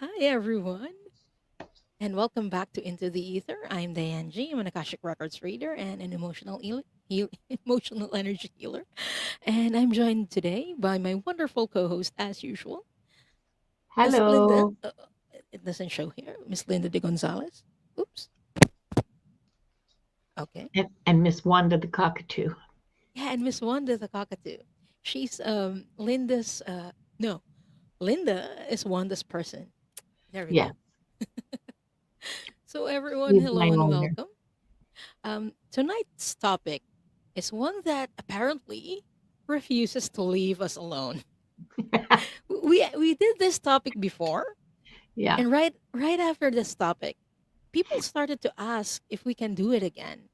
Hi, everyone, and welcome back to Into the Ether. I'm Diane G. I'm an Akashic Records reader and an emotional energy healer. And I'm joined today by my wonderful co host, as usual, Miss Linda. Hello. It doesn't show here. Miss Linda de Gonzalez. Oops. Okay. And Miss Wanda the cockatoo. Yeah, and Miss Wanda the Cockatoo. She's Linda's, no, Linda is Wanda's person. There we Yes, go. So, everyone, she's my hello and owner. welcome. Tonight's topic is one that apparently refuses to leave us alone. We did this topic before, Yeah. and right after this topic, people started to ask if we can do it again.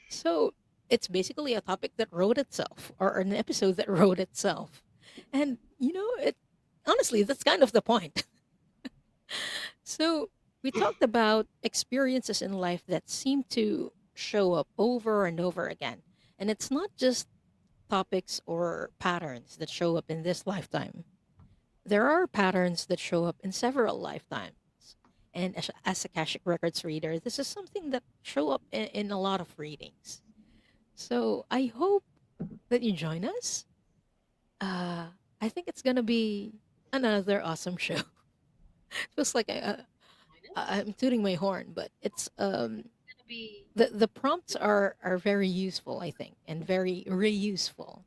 So it's basically a topic that wrote itself, or an episode that wrote itself, and it honestly that's kind of the point. So we talked about experiences in life that seem to show up over and over again, and it's not just topics or patterns that show up in this lifetime. There are patterns that show up in several lifetimes. And as a Akashic Records reader, this is something that show up in a lot of readings. So I hope that you join us. Uh, I think it's gonna be another awesome show. Feels like I'm tooting my horn, but it's the prompts are very useful, I think, and very reuseful.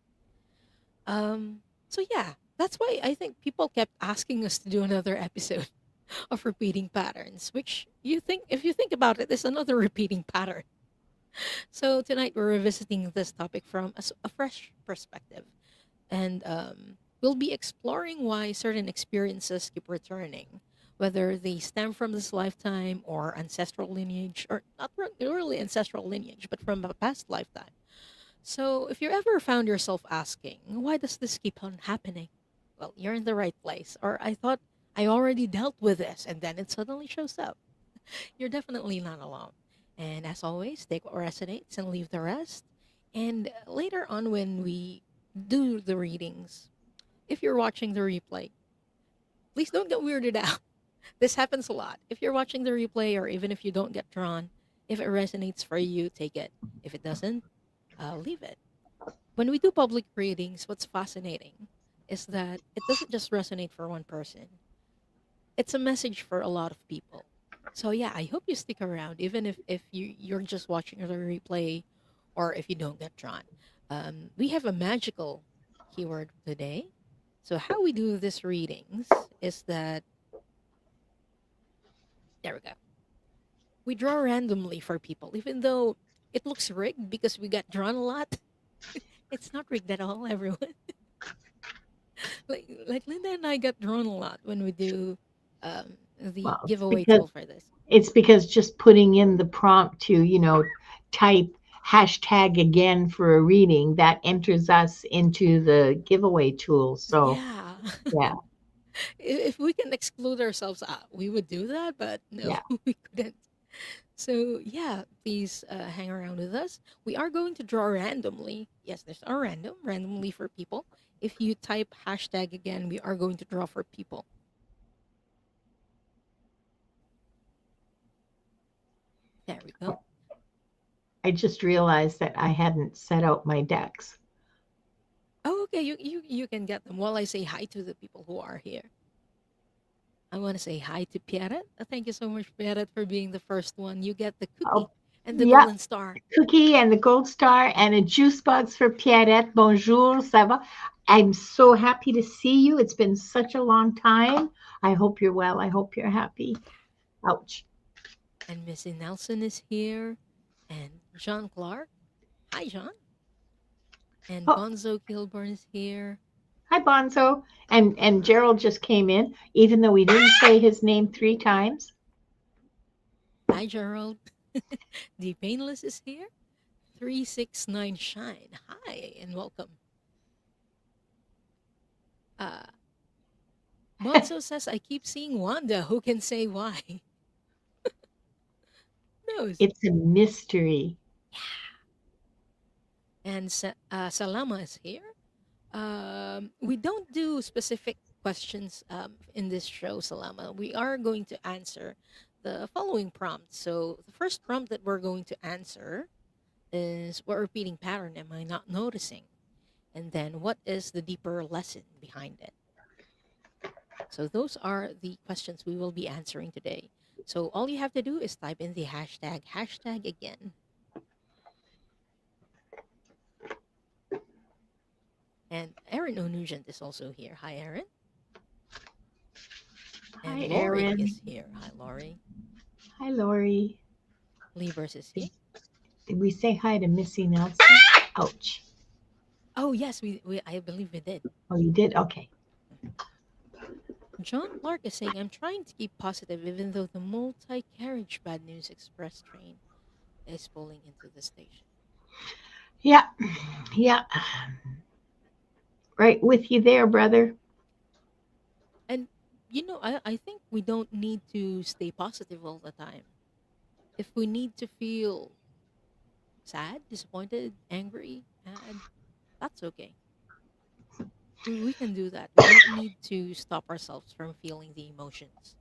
So yeah, that's why I think people kept asking us to do another episode of repeating patterns, which you think, if you think about it, is another repeating pattern. So tonight we're revisiting this topic from a fresh perspective, and we'll be exploring why certain experiences keep returning, whether they stem from this lifetime or ancestral lineage, or not really ancestral lineage, but from a past lifetime. So, if you ever found yourself asking, why does this keep on happening? Well, you're in the right place. Or I thought I already dealt with this and then it suddenly shows up. You're definitely not alone. And as always, take what resonates and leave the rest. And later on, when we do the readings, if you're watching the replay, please don't get weirded out. This happens a lot. If you're watching the replay, or even if you don't get drawn, if it resonates for you, take it. If it doesn't, leave it. When we do public readings, what's fascinating is that it doesn't just resonate for one person. It's a message for a lot of people. So yeah, I hope you stick around, even if you're just watching the replay, or if you don't get drawn. We have a magical keyword today. So how we do this readings is that there we go. We draw randomly for people, even though it looks rigged because we got drawn a lot. It's not rigged at all, everyone. Like Linda and I got drawn a lot when we do the Well, giveaway tool for this. it's because just putting in the prompt to, type hashtag again for a reading that enters us into the giveaway tool. So, Yeah. yeah, If we can exclude ourselves out, we would do that, but no, yeah. we couldn't. So yeah, please hang around with us. We are going to draw randomly. Yes, there's a randomly for people. If you type hashtag again, we are going to draw for people. There we go. I just realized that I hadn't set out my decks. Oh, okay. You can get them while I say hi to the people who are here. I want to say hi to Pierret. Thank you so much, Pierret, for being the first one. You get the Oh, cookie and the yeah, golden star. cookie and the gold star and a juice box for Pierrette. Bonjour, ça va? I'm so happy to see you. It's been such a long time. I hope you're well. I hope you're happy. Ouch. And Missy Nelson is here. And John Clark. Hi, John. And Oh, Bonzo Kilburn is here. hi, Bonzo. And Gerald just came in, even though we didn't say his name 3 times. Hi, Gerald. The Painless is here. 369 Shine. Hi, and welcome. Uh, Bonzo says, I keep seeing Wanda. Who can say why? Knows. It's a mystery. And Salama is here. We don't do specific. questions in this show, Salama. We are going to answer the following prompts. So the first prompt that we're going to answer is, what repeating pattern am I not noticing? And then, what is the deeper lesson behind it? So those are the questions we will be answering today. So all you have to do is type in the hashtag again. And Erin Onugent is also here. Hi, Erin. And Hi, Lori Erin. is here. Hi, Lori. Hi, Lori. Libers is here. Did we say hi to Missy Nelson? Ouch. Oh, yes, we I believe we did. Oh, you did? Okay. John Clark is saying, I'm trying to keep positive even though the multi carriage bad news express train is pulling into the station. Yeah. Yeah. Right with you there, brother. And, I think we don't need to stay positive all the time. If we need to feel sad, disappointed, angry, mad, that's okay. We can do that. We don't need to stop ourselves from feeling the emotions.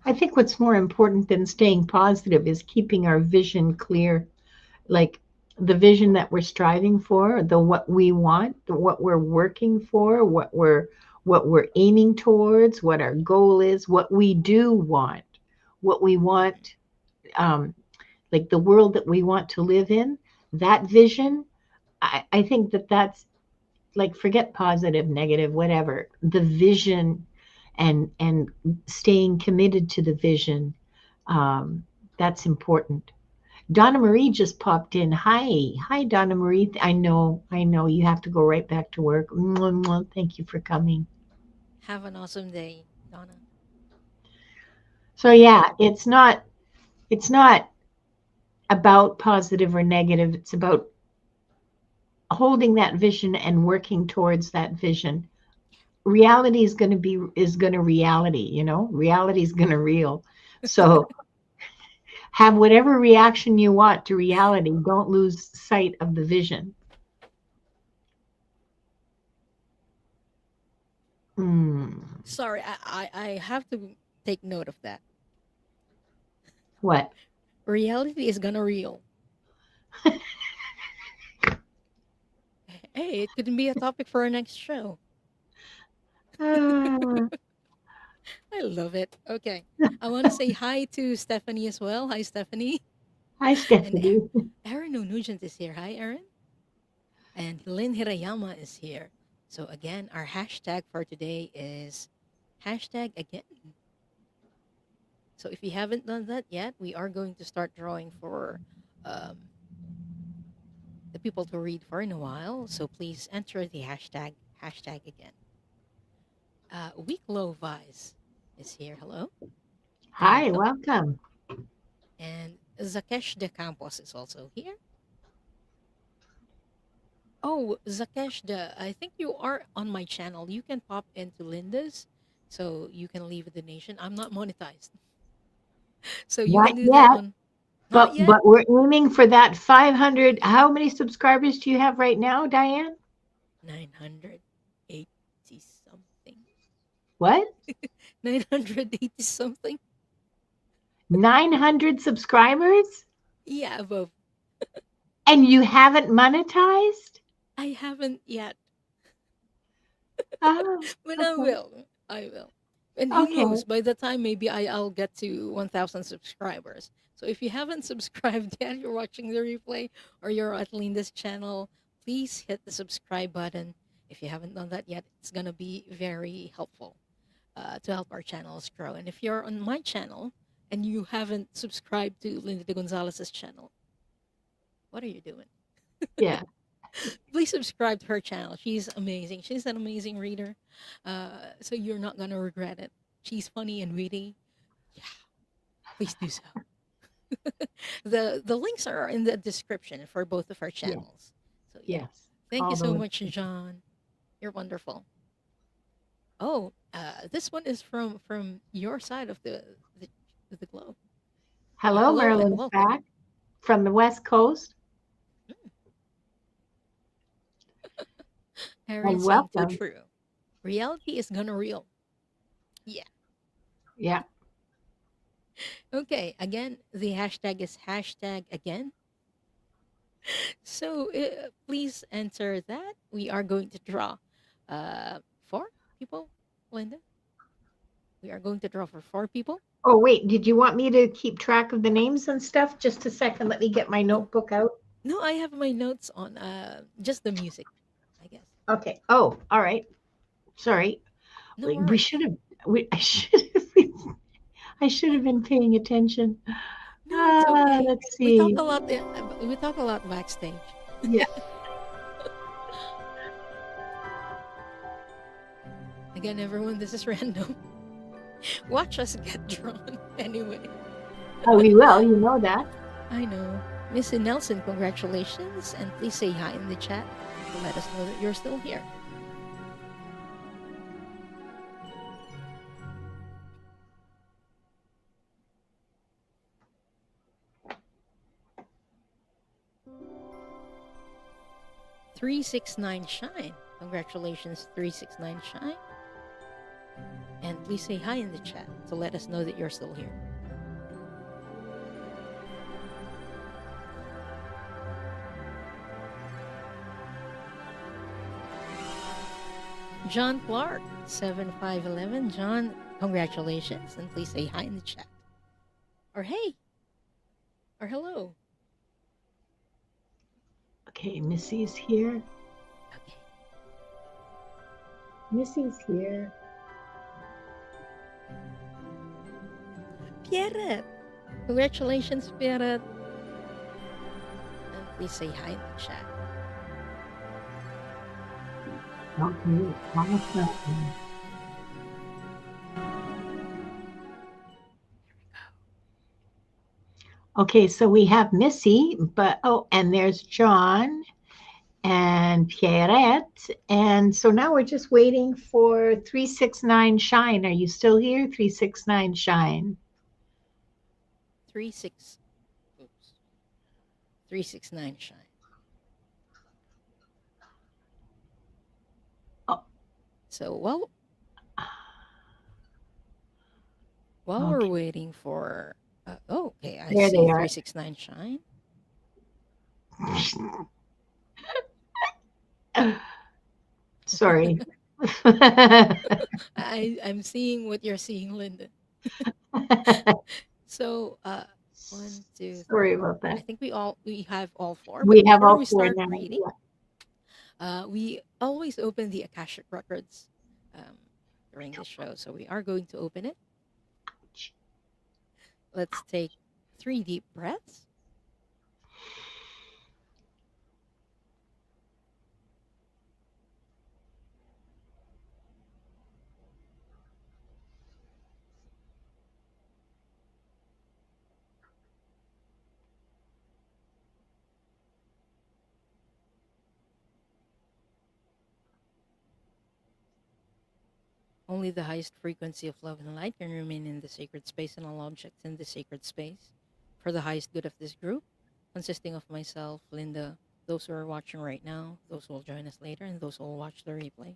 I think what's more important than staying positive is keeping our vision clear, like the vision that we're striving for, the what we want, the what we're working for, what we're aiming towards, what our goal is, what we do want, what we want, um, like the world that we want to live in. That vision, I think that's like forget positive, negative, whatever. The vision and staying committed to the vision, um, that's important. Donna Marie just popped in. Hi, Donna Marie. I know. You have to go right back to work. Mwah, mwah. Thank you for coming. Have an awesome day, Donna. So And yeah, it's not about positive or negative. It's about holding that vision and working towards that vision. Reality is going to reality. Reality is going to real. So have whatever reaction you want to reality. Don't lose sight of the vision. Hmm. sorry, I have to take note of that. What? Reality is gonna real. Hey, it could be a topic for our next show. Ah, I love it. Okay. I want to say hi to Stephanie as well. Hi, Stephanie. hi, And Stephanie. Aaron O'Nugent is here. Hi, Aaron. And Lynn Hirayama is here. So, again, our hashtag for today is hashtag again. So, if you haven't done that yet, we are going to start drawing for um, the people to read for in a while. So, please enter the hashtag again. Week Low Vice is here. Hello and Hi, welcome. welcome. And Zakesh De Campos is also here. Oh, Zakesh De, I think you are on my channel. You can pop into Linda's so you can leave a donation. I'm not monetized. So you Not can do that yet, on, not but yet, but we're aiming for that 500. How many subscribers do you have right now, Diane? 980 something. What? 980 something. 900 subscribers? Yeah, above. And you haven't monetized? I haven't yet, Oh, but I okay. will. I will. And who Okay. knows, by the time maybe I'll get to 1,000 subscribers. So if you haven't subscribed yet, you're watching the replay or you're at Linda's channel, please hit the subscribe button. If you haven't done that yet, it's going to be very helpful to help our channels grow. And if you're on my channel and you haven't subscribed to Linda de Gonzalez's channel, what are you doing? Yeah. Please subscribe to her channel. She's amazing. She's an amazing reader. So you're not gonna regret it. She's funny and witty. Yeah, please do so. The links are in the description for both of our Yeah. channels. So yeah. Yes. Thank you All the so links. much, John. You're wonderful. Oh, this one is from your side of the, the globe. Hello, Hello and Marilyn's welcome. back from the West Coast. Aaron And saying too welcome. true. Reality is gonna real. Yeah. Yeah. Okay. Again, the hashtag is hashtag again. So please enter that. We are going to draw four people, Linda. We are going to draw for four people. Oh, wait, did you want me to keep track of the names and stuff? Just a second. Let me get my notebook out. No, I have my notes on just the music, I guess. Okay. Oh, all right. Sorry. No We worries. should have, I should have, I should have been paying attention. No, it's okay. Let's We talk see. a lot. We talk a lot backstage. Yeah. Again, everyone, this is random. Watch us get drawn anyway. Oh, we will. You know that. I know. Missy Nelson, congratulations. And please say hi in the chat to let us know that you're still here. "369 Shine." Congratulations, 369 Shine. And please say hi in the chat to let us know that you're still here. John Clark, 7511. John, congratulations. And please say hi in the chat. Or hey. Or hello. Okay, Missy's here. Okay. Missy's here. Pierre. Congratulations, Pierre. And please say hi in the chat. Okay, awesome. Okay, so we have Missy, but and there's John and Pierrette. And so now we're just waiting for 369 Shine. Are you still here? 369 Shine. 369 Shine. Oh. So, while Okay. we're waiting for okay, I There see they are. 369 Shine. Sorry. I'm seeing what you're seeing, Linda. So, 1, 2, Sorry 3. about I that. think we have all four. We But have before all we four start now. reading, we always open the Akashic Records during this show. So we are going to open it. Let's take 3 deep breaths. Only the highest frequency of love and light can remain in the sacred space and all objects in the sacred space for the highest good of this group, consisting of myself, Linda, those who are watching right now, those who will join us later, and those who will watch the replay.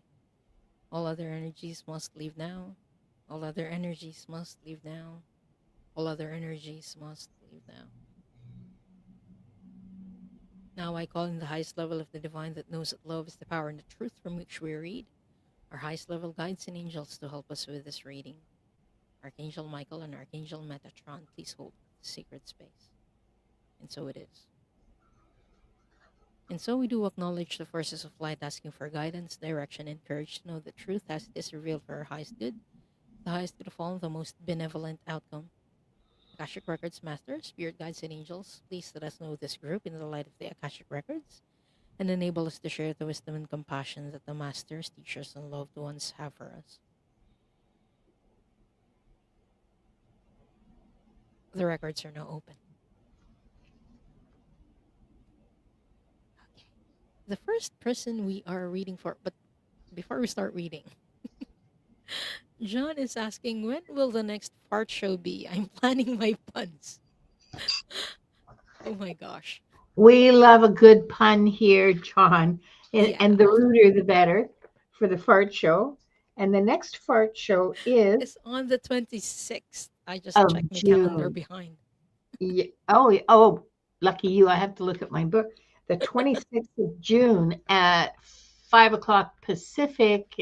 All other energies must leave now. All other energies must leave now. All other energies must leave now. Now I call in the highest level of the divine that knows that love is the power and the truth from which we read. Our highest level guides and angels to help us with this reading. Archangel Michael and Archangel Metatron, please hold the sacred space. And so it is. And so we do acknowledge the forces of light asking for guidance, direction, and courage to know the truth as it is revealed for our highest good, the highest good of all, the most benevolent outcome. Akashic Records Master, Spirit Guides, and Angels, please let us know this group in the light of the Akashic Records and enable us to share the wisdom and compassion that the Masters, teachers, and loved ones have for us. The records are now open. Okay. The first person we are reading for, but before we start reading, John is asking, when will the next fart show be? I'm planning my puns. Oh my gosh. We love a good pun here, John. Yeah. And the ruder, the better for the fart show. And the next fart show is It's on the 26th. I just of checked my calendar June. behind. Oh, lucky you. I have to look at my book. The 26th of June at 5 o'clock Pacific,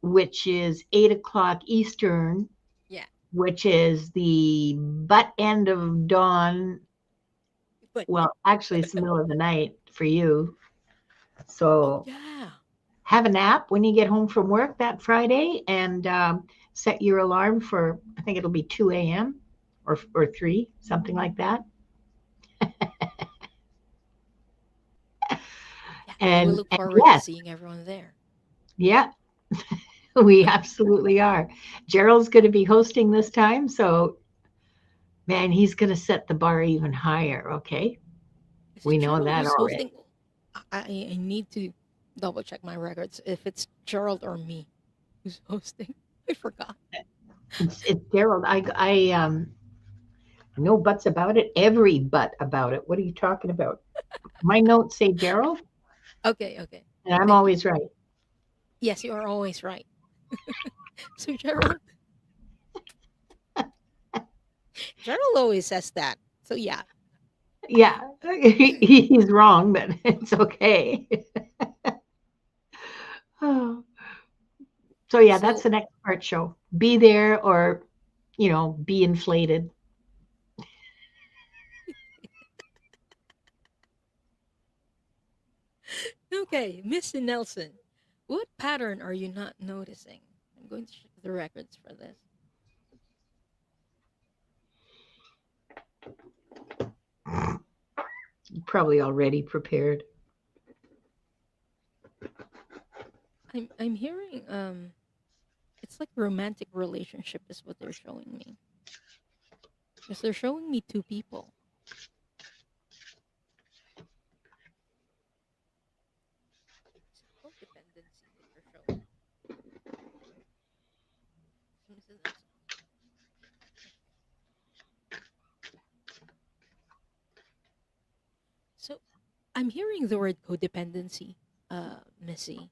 which is 8 o'clock Eastern, Yeah. which is the butt end of dawn. But Well, actually, it's the middle of the night for you. oh So yeah. have a nap when you get home from work that Friday and set your alarm for, I think it'll be 2 a.m. or 3, something like that. Yeah. We will And, look and forward to yes, seeing everyone there. yeah, we absolutely are. Gerald's going to be hosting this time. So, man, he's going to set the bar even higher. Okay. Is We it know Gerald that who's hosting? already. I need to double check my records if it's Gerald or me who's hosting. I forgot. It's Gerald. I no buts about it. Every but about it. What are you talking about? My notes say Gerald, Okay, okay. and I'm Thank you. always right. Yes, you are always right. So Gerald, Gerald always says that. So yeah. Yeah, he's wrong, but it's okay. Oh. So yeah, that's So the next part show. Be there or, be inflated. okay, Mr. Nelson, what pattern are you not noticing? I'm going to check the records for this. Probably already prepared. I'm hearing it's like romantic relationship is what they're showing me. Because they're showing me two people. Is it codependency that they're showing? Mr. Nelson. Okay. So I'm hearing the word codependency, Missy.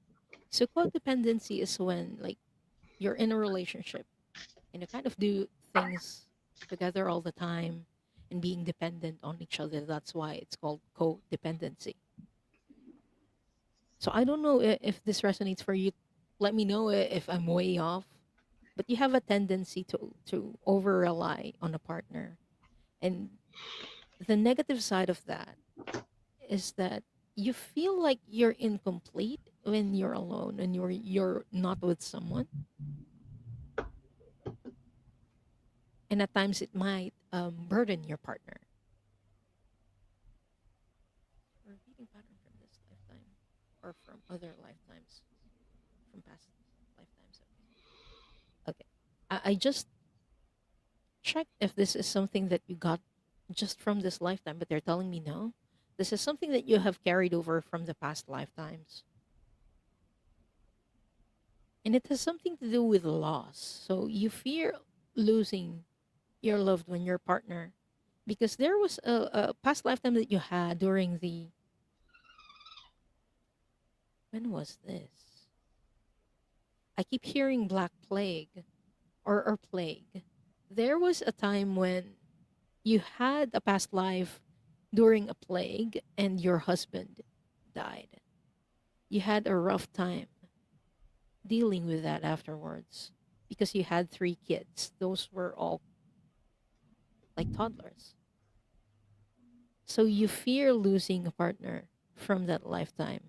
So codependency is when like you're in a relationship and you kind of do things together all the time and being dependent on each other. That's why it's called codependency. So I don't know if this resonates for you. Let me know if I'm way off. But you have a tendency to over rely on a partner, and the negative side of that is that you feel like you're incomplete when you're alone and you're not with someone, and at times it might burden your partner. Repeating pattern from this lifetime or from other lifetimes, from past lifetimes. Okay. I just checked if this is something that you got just from this lifetime, but they're telling me no. This is something that you have carried over from the past lifetimes. And it has something to do with loss. So you fear losing your loved one, your partner, because there was a past lifetime that you had during the, when was this? I keep hearing Black Plague or Plague. There was a time when you had a past life during a plague and your husband died. You had a rough time dealing with that afterwards because you had three kids. Those were all like toddlers. So you fear losing a partner from that lifetime.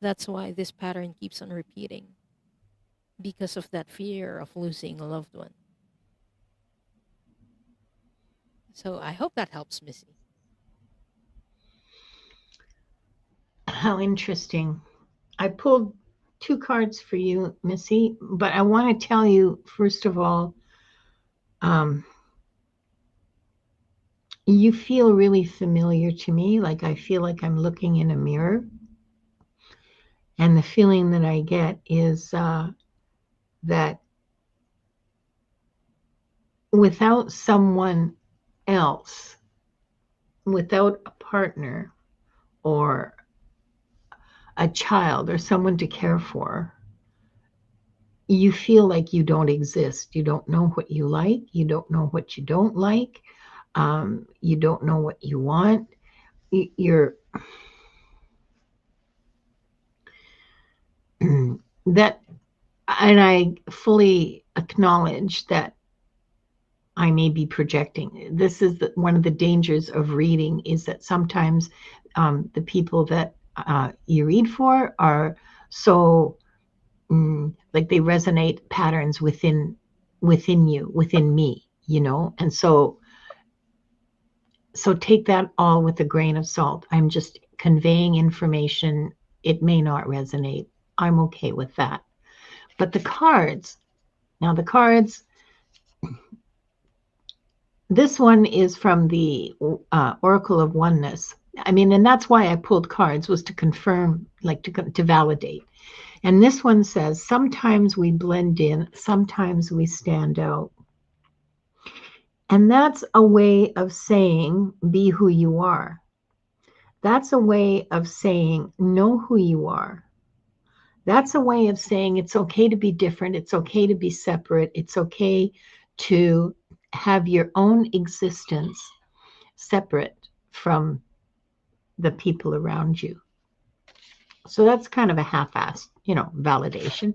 That's why this pattern keeps on repeating because of that fear of losing a loved one. So I hope that helps, Missy. How interesting. I pulled 2 cards for you, Missy, but I want to tell you, first of all, um, you feel really familiar to me. Like I feel like I'm looking in a mirror. And the feeling that I get is that without someone else, without a partner or a child or someone to care for, you feel like you don't exist. You don't know what you like. You don't know what you don't like. You don't know what you want. You're that, and I fully acknowledge that I may be projecting. This is one of the dangers of reading, is that sometimes the people that you read for are so like they resonate patterns within you, within me, and so take that all with a grain of salt. I'm just conveying information. It may not resonate. I'm okay with that. But the cards, now the cards, this one is from the Oracle of Oneness. I mean, and that's why I pulled cards, was to confirm, like to validate. And this one says, sometimes we blend in, sometimes we stand out. And that's a way of saying, be who you are. That's a way of saying, know who you are. That's a way of saying it's okay to be different. It's okay to be separate. It's okay to have your own existence separate from the people around you. So that's kind of a half-assed, validation.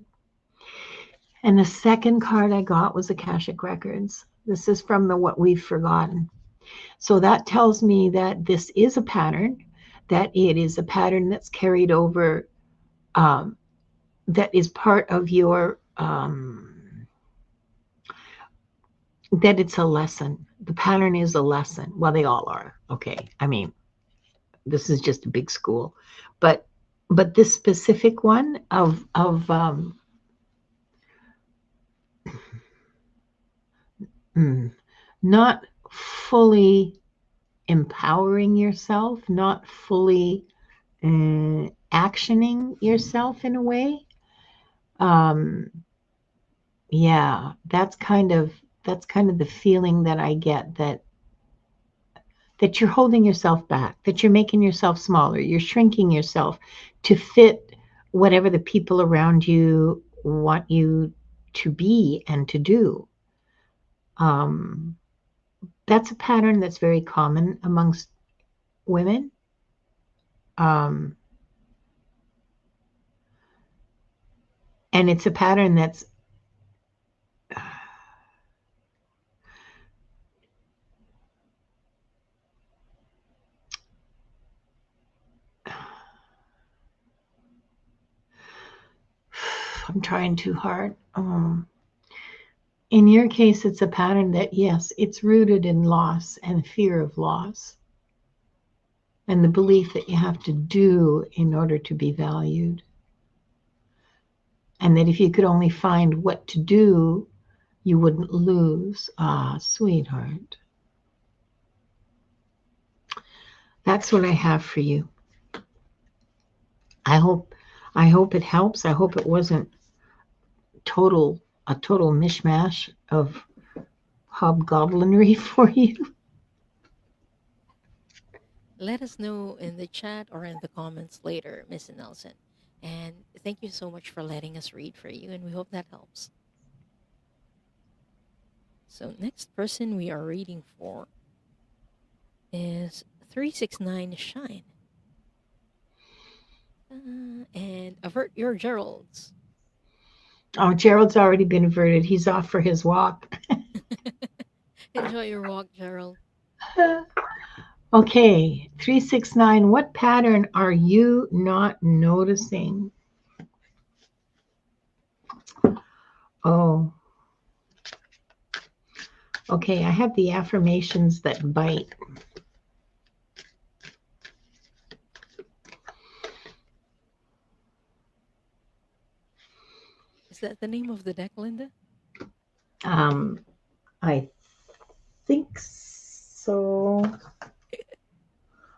And the second card I got was Akashic Records. This is from the What We've Forgotten. So that tells me that this is a pattern, that it is a pattern that's carried over, that is part of your, that it's a lesson. The pattern is a lesson. Well, they all are. Okay. I mean, this is just a big school. But this specific one of not fully empowering yourself, not fully actioning yourself in a way. Yeah, that's kind of the feeling that I get, that you're holding yourself back, that you're making yourself smaller, you're shrinking yourself to fit whatever the people around you want you to be and to do. That's a pattern that's very common amongst women. And it's a pattern that's I'm trying too hard. In your case, it's a pattern that, yes, it's rooted in loss and fear of loss, and the belief that you have to do in order to be valued. And that if you could only find what to do, you wouldn't lose. Ah, sweetheart. That's what I have for you. I hope it helps. I hope it wasn't a total mishmash of hobgoblin for you. Let us know in the chat or in the comments later, Miss Nelson. And thank you so much for letting us read for you, and we hope that helps. So next person we are reading for is 369 Shine. And avert your Geralds. Oh, Gerald's already been averted. He's off for his walk. Enjoy your walk, Gerald. Okay, 369. What pattern are you not noticing? Oh. Okay, I have the affirmations that bite. Is that the name of the deck, Linda? I think so.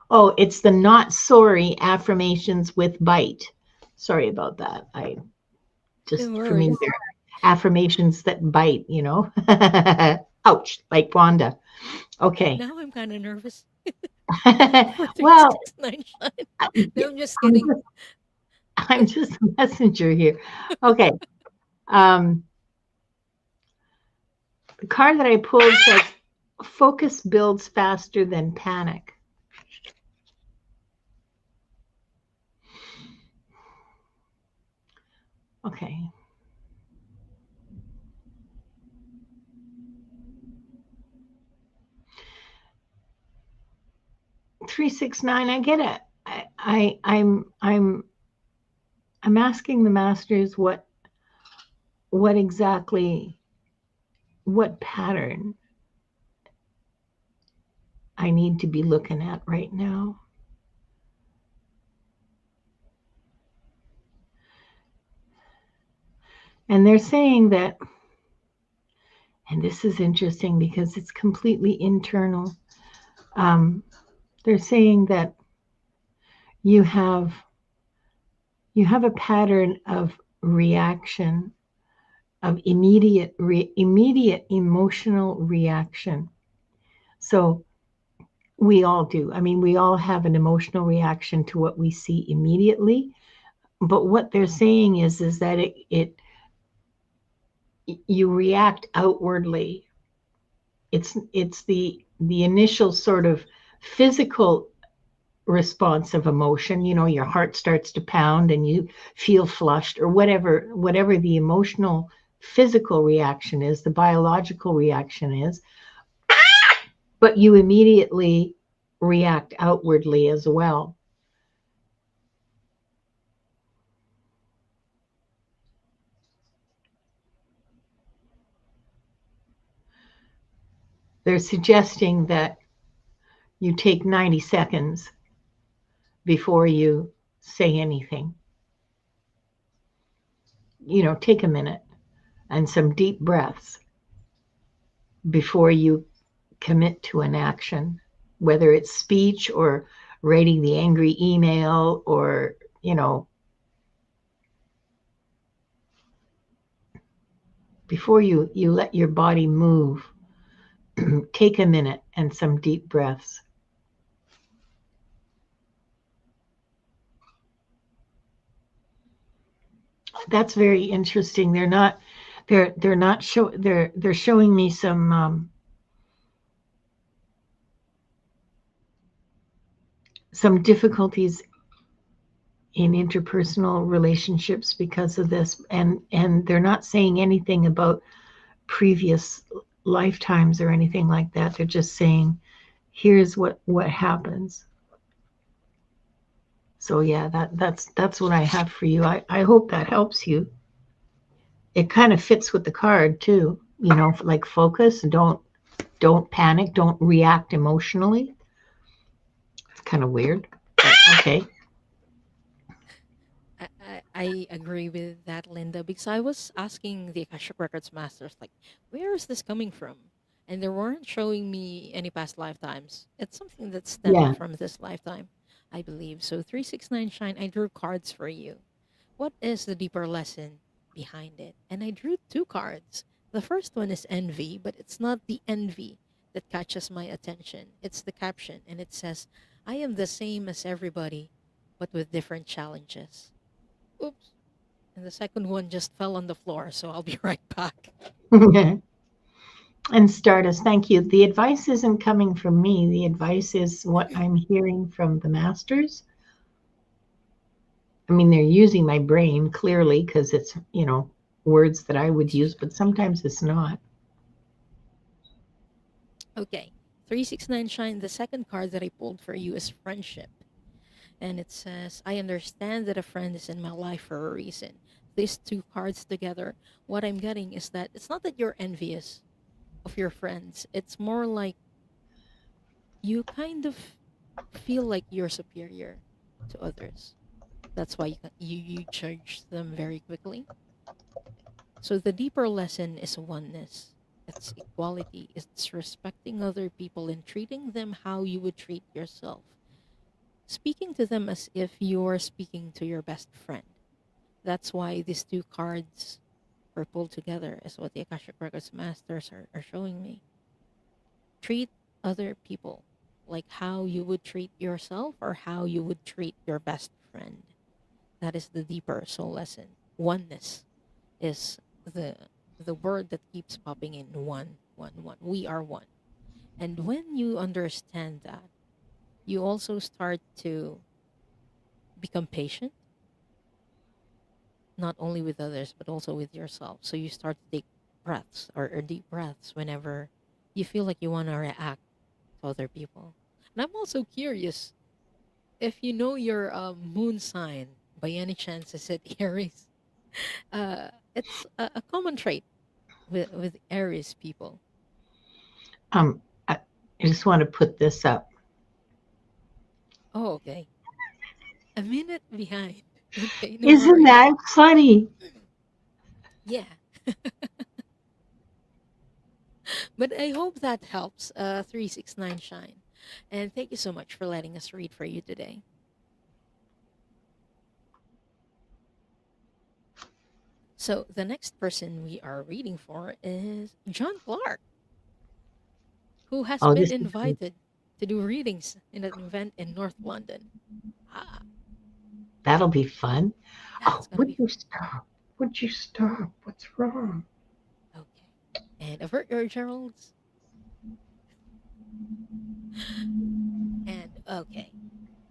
Oh, it's the Not Sorry affirmations with bite. Sorry about that. I just, for me, they're affirmations that bite, Ouch, like Wanda. Okay. Now I'm kind of nervous. Well, no, I'm just kidding. I'm just a messenger here. Okay. Um, the card that I pulled says focus builds faster than panic. Okay. 369. I get it. I'm asking the masters what exactly, what pattern I need to be looking at right now. And they're saying that, and this is interesting because it's completely internal. Um, they're saying that you have you have a pattern of reaction, of immediate emotional reaction. So we all do. I mean, we all have an emotional reaction to what we see immediately. But what they're saying is that it you react outwardly. It's the initial sort of physical response of emotion. You know, your heart starts to pound and you feel flushed or whatever the emotional physical reaction is, the biological reaction is, but you immediately react outwardly as well. They're suggesting that you take 90 seconds before you say anything. You know, take a minute and some deep breaths before you commit to an action, whether it's speech or writing the angry email or, you know, before you let your body move, take a minute and some deep breaths. That's very interesting. They're not show they're showing me some difficulties in interpersonal relationships because of this, and they're not saying anything about previous lifetimes or anything like that. They're just saying here's what happens. So yeah, that's what I have for you. I hope that helps you. It kind of fits with the card too, you know, like focus, don't panic, don't react emotionally. It's kind of weird, but okay. I agree with that, Linda, because I was asking the Akashic Records masters, like, where is this coming from? And they weren't showing me any past lifetimes. It's something that stemmed Yeah. from this lifetime, I believe. So 369 Shine, I drew cards for you. What is the deeper lesson behind it? And I drew two cards. The first one is envy, but it's not the envy that catches my attention. It's the caption, and it says, I am the same as everybody, but with different challenges. Oops. And the second one just fell on the floor, so I'll be right back. And Stardust, thank you. The advice isn't coming from me. The advice is what I'm hearing from the masters. I mean, they're using my brain clearly because it's, you know, words that I would use, but sometimes it's not. Okay. 369 Shine, the second card that I pulled for you is friendship. And it says, I understand that a friend is in my life for a reason. These two cards together, what I'm getting is that it's not that you're envious of your friends, it's more like you kind of feel like you're superior to others. That's why you judge them very quickly. So the deeper lesson is oneness. It's equality. It's respecting other people and treating them how you would treat yourself. Speaking to them as if you're speaking to your best friend. That's why these two cards were pulled together, is what the Akashic Records masters are showing me. Treat other people like how you would treat yourself or how you would treat your best friend. That is the deeper soul lesson. Oneness is the the word that keeps popping in, one, one, one. We are one. And when you understand that, you also start to become patient, not only with others, but also with yourself. So you start to take breaths or deep breaths whenever you feel like you want to react to other people. And I'm also curious if you know your moon sign by any chance, is it Aries? It's a common trait with Aries people. I just want to put this up. Oh, okay. A minute behind. Okay, no Isn't worries. that funny? Yeah. But I hope that helps. 369 Shine. And thank you so much for letting us read for you today. So the next person we are reading for is John Clark, who has Oh, been this is good. invited to do readings in an event in North London. Ah, That'll be fun. yeah, Oh, it's gonna would be you stop? Would you stop? What's wrong? okay. And avert your Gerald's. And okay,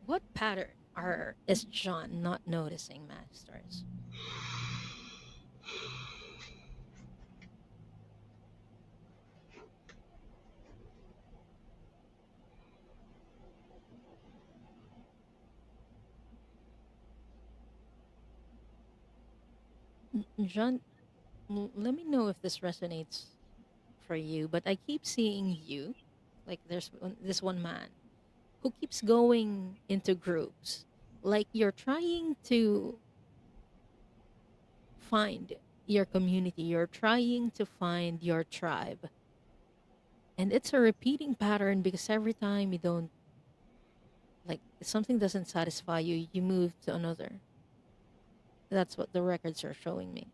what pattern are is John not noticing, masters? John, let me know if this resonates for you. But I keep seeing you, like this one man who keeps going into groups, like you're trying to find your community, you're trying to find your tribe. And it's a repeating pattern because every time you don't, like, something doesn't satisfy you, you move to another. That's what the records are showing me.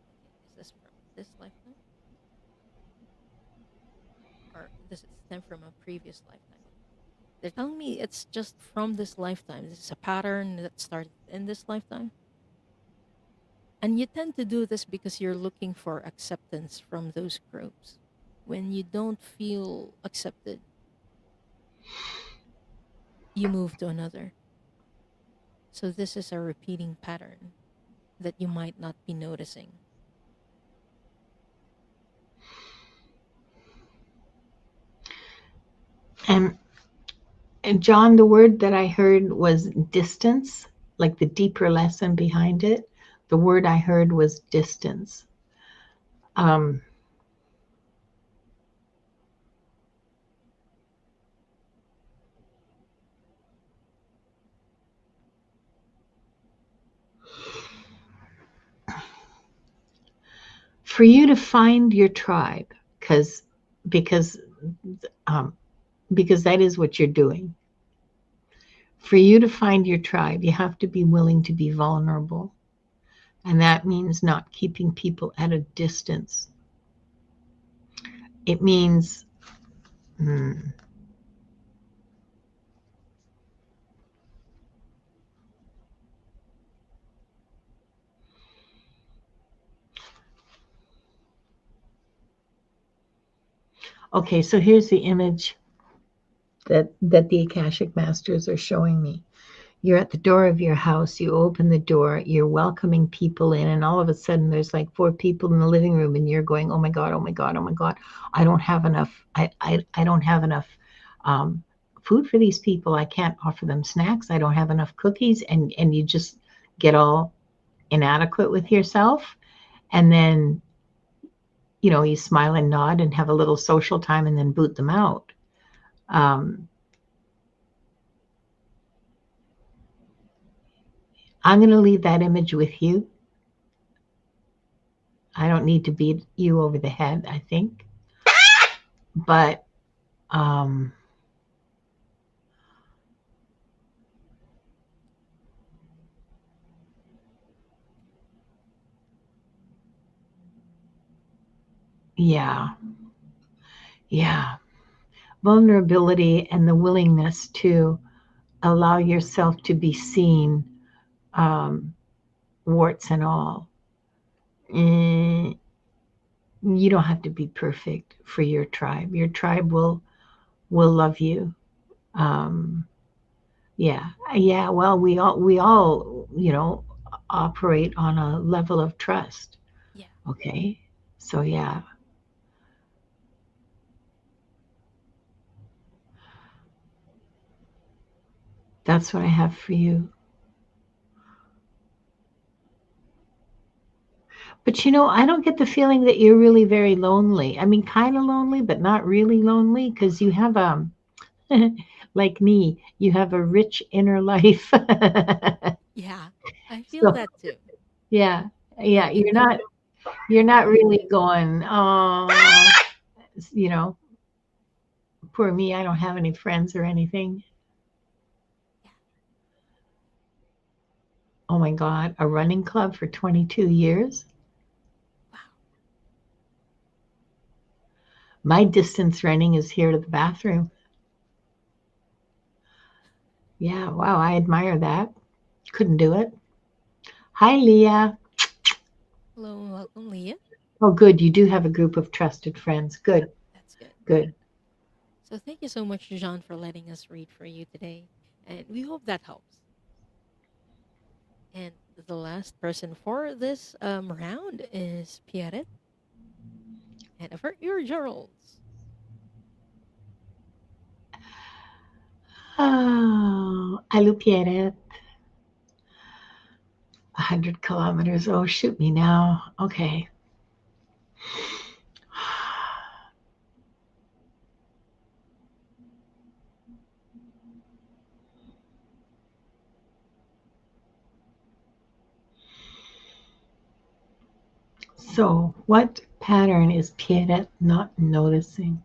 Okay, is this from this lifetime? Or does it stem from a previous lifetime? They're telling me it's just from this lifetime. This is a pattern that started in this lifetime. And you tend to do this because you're looking for acceptance from those groups. When you don't feel accepted, you move to another. So this is a repeating pattern that you might not be noticing. And, and John, the word that I heard was distance, like the deeper lesson behind it. The word I heard was distance. Um, for you to find your tribe, because because um, because that is what you're doing. For you to find your tribe, you have to be willing to be vulnerable, and that means not keeping people at a distance. It means hmm, okay. So here's the image that the Akashic Masters are showing me. You're at the door of your house, you open the door, you're welcoming people in, and all of a sudden there's like four people in the living room, and you're going, oh my God, oh my God, oh my God, I don't have enough, I don't have enough um, food for these people. I can't offer them snacks. I don't have enough cookies, and you just get all inadequate with yourself. And then, you smile and nod and have a little social time and then boot them out. Um, I'm going to leave that image with you. I don't need to beat you over the head, I think. But um, yeah, yeah. Vulnerability and the willingness to allow yourself to be seen, um, warts and all. mm, you don't have to be perfect for your tribe. Your tribe will love you. Um, yeah, yeah. Well, we all operate on a level of trust. Yeah. Okay, so yeah, that's what I have for you. But I don't get the feeling that you're really very lonely. I mean, kind of lonely, but not really lonely because you have like me, you have a rich inner life. Yeah. I feel So that too. yeah, But yeah, you you're not know, you're not really going, oh, you know, poor me, I don't have any friends or anything. yeah. Oh my God, a running club for 22 years. Wow. My distance running is here to the bathroom. Yeah, wow, I admire that. Couldn't do it. Hi, Leah. Hello and welcome, Leah. Oh, good. You do have a group of trusted friends. Good, That's good. good. So thank you so much, John, for letting us read for you today. And we hope that helps. And the last person for this round is Pierre and avert your Geralds. Oh, Alupiere, 100 kilometers. Oh, shoot me now. Okay. So, what pattern is Pierre not noticing?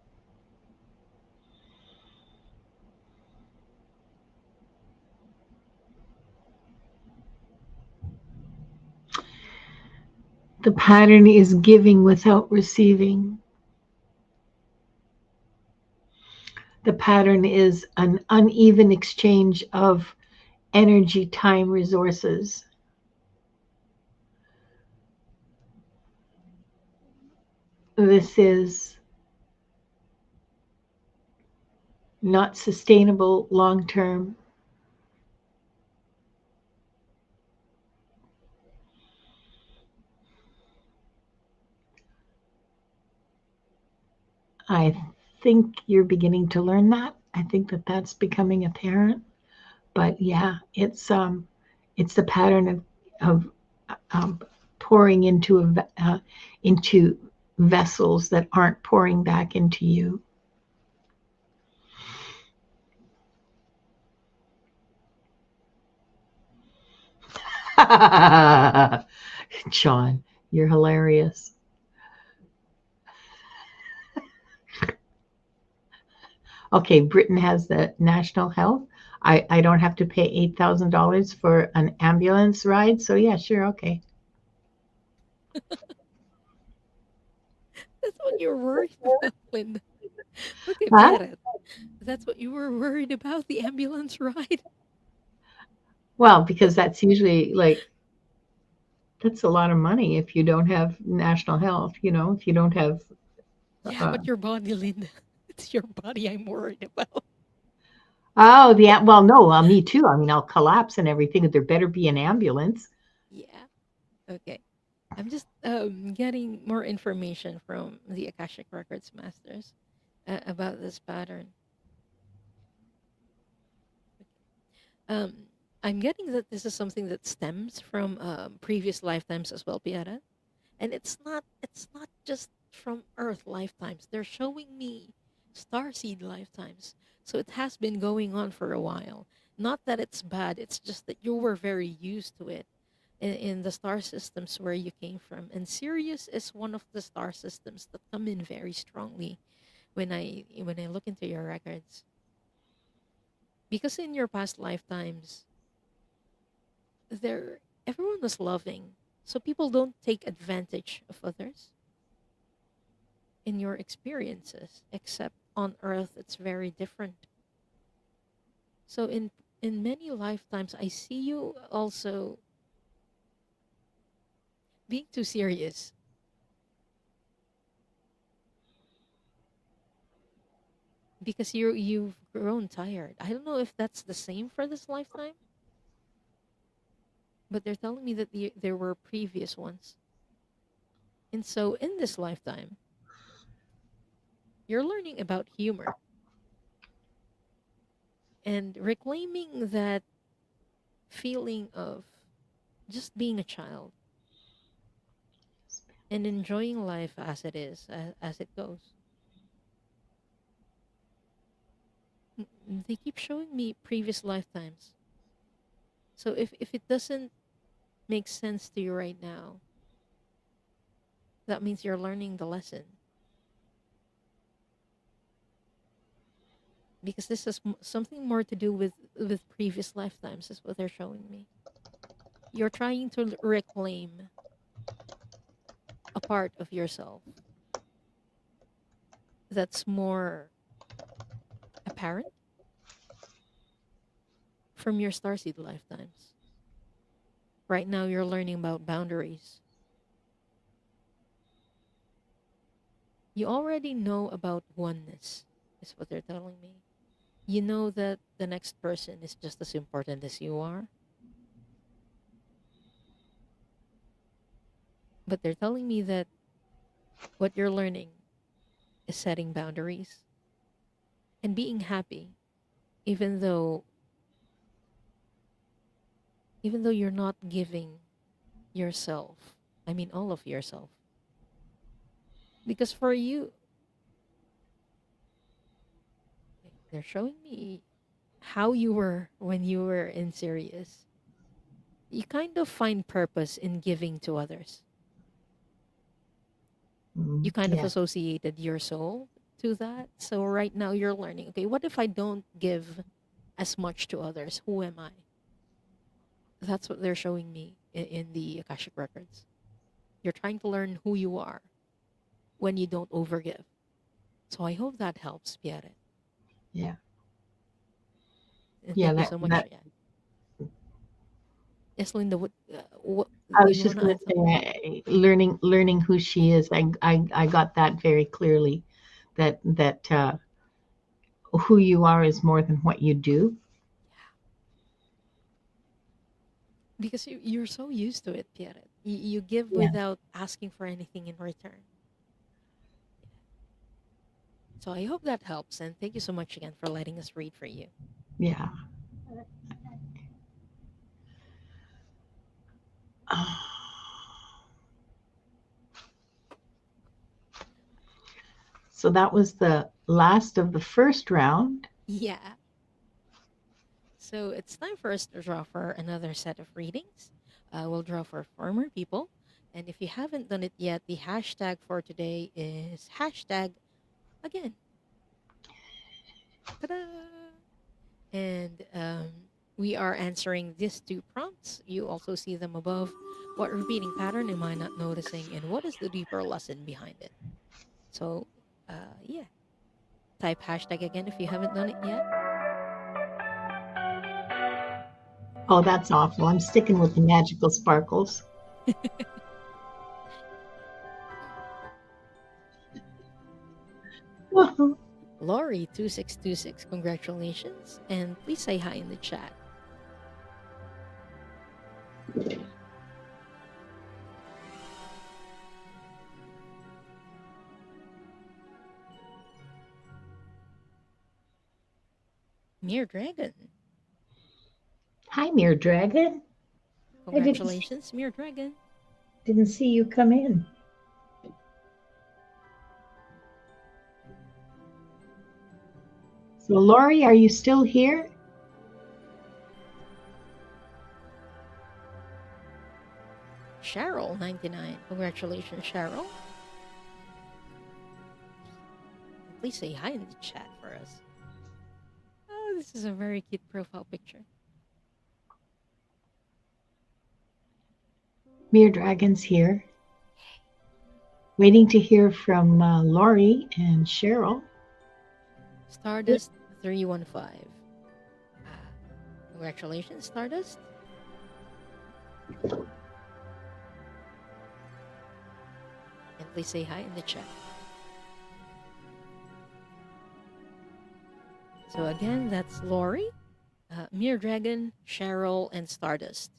The pattern is giving without receiving. The pattern is an uneven exchange of energy, time, resources. This is not sustainable long term. I think you're beginning to learn that. I think that that's becoming apparent. But yeah, it's the pattern of um, pouring into vessels that aren't pouring back into you. John, you're hilarious. Okay, Britain has the national health. I don't have to pay $8,000 for an ambulance ride. So yeah, sure, okay. That's what you're worried about, Linda. Okay, Huh? Pierre. That's what you were worried about, the ambulance ride? Well, because that's usually like that's a lot of money if you don't have national health. If you don't have. Yeah, Uh, but your body, Linda. It's your body I'm worried about. oh, well, no, me too. I mean, I'll collapse and everything. There better be an ambulance. Yeah. Okay. I'm just getting more information from the Akashic Records masters about this pattern. Um, I'm getting that this is something that stems from previous lifetimes as well, Piara. And it's not just from Earth lifetimes. They're showing me starseed lifetimes. So it has been going on for a while. Not that it's bad, it's just that you were very used to it in the star systems where you came from. And Sirius is one of the star systems that come in very strongly when I look into your records. Because in your past lifetimes, there everyone was loving. So people don't take advantage of others in your experiences, except on Earth it's very different. So in many lifetimes I see you also being too serious because you've grown tired. I don't know if that's the same for this lifetime, but they're telling me that there were previous ones. And so in this lifetime, you're learning about humor and reclaiming that feeling of just being a child and enjoying life as it is, as it goes. They keep showing me previous lifetimes. So if it doesn't make sense to you right now, that means you're learning the lesson. Because this has something more to do with previous lifetimes, is what they're showing me. You're trying to reclaim a part of yourself that's more apparent from your starseed lifetimes. Right now, you're learning about boundaries. You already know about oneness, is what they're telling me. You know that the next person is just as important as you are, but they're telling me that what you're learning is setting boundaries and being happy, even though you're not giving yourself, I mean all of yourself. Because for you, they're showing me how you were when you were in Sirius. You kind of find purpose in giving to others. You kind of Yeah. associated your soul to that. So right now you're learning, okay, what if I don't give as much to others? Who am I? That's what they're showing me in the Akashic Records. You're trying to learn who you are when you don't overgive. So I hope that helps, Pierre. Yeah. And Yeah. thank you That so much. that Yeah. Yes, Linda, what I do was you just want to going add to something? say, learning who she is. I got that very clearly. That who you are is more than what you do. Because you're so used to it, Pierre. You give Yeah. without asking for anything in return. So I hope that helps. And thank you so much again for letting us read for you. Yeah. So that was the last of the first round. Yeah. So it's time for us to draw for another set of readings. We'll draw for former people. And if you haven't done it yet, the hashtag for today is hashtag again. Ta-da! And we are answering these two prompts. You also see them above. What repeating pattern am I not noticing? And what is the deeper lesson behind it? So, yeah, type hashtag again if you haven't done it yet. Oh, that's awful. I'm sticking with the magical sparkles. Laurie2626, congratulations. And please say hi in the chat. Mere Dragon, Hi, Mere Dragon. I congratulations, Mere Dragon. didn't see you come in. So, Lori, are you still here? Cheryl99, congratulations, Cheryl. And please say hi in the chat for us. Oh, this is a very cute profile picture. Mere Dragon's here. Waiting to hear from Lori and Cheryl. Stardust 315. Congratulations, Stardust. Please say hi in the chat. So again, that's Lori, Mere Dragon, Cheryl, and Stardust.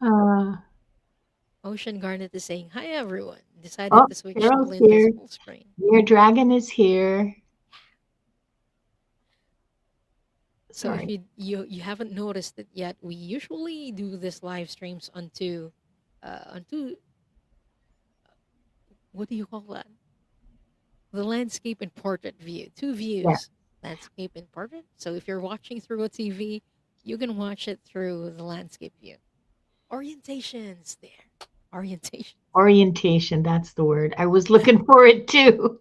Uh, Ocean Garnet is saying, hi everyone. Decided oh, to switch to Carol's Linda's here. full screen. Your dragon is here. So if Sorry. you haven't noticed it yet, we usually do this live streams onto what do you call that? The landscape and portrait view. Two Yeah. views, landscape and portrait. So if you're watching through a TV, you can watch it through the landscape view. Orientations there. Orientation. Orientation, that's the word. I was looking for it too.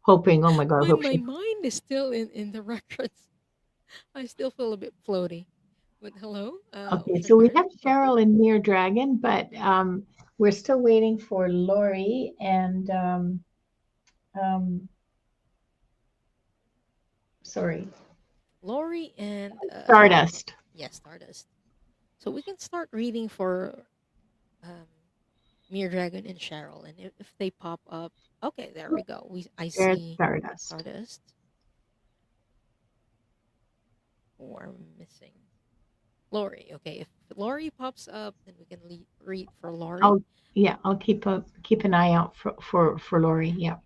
Hoping, oh my God, hope My she. mind is still in the records. I still feel a bit floaty. But hello, Okay, Ocean so we Garnet. have Welcome. Cheryl and Mere Dragon, but we're still waiting for Lori and um, sorry, Lori and Stardust. yes, Stardust. So we can start reading for um, Mere Dragon and Cheryl, and if they pop up, okay, there we go. I There's see Stardust. Stardust. We're missing Lori. Okay, if Lori pops up, then we can read for Lori. I'll yeah, I'll keep an eye out for Lori. Yeah.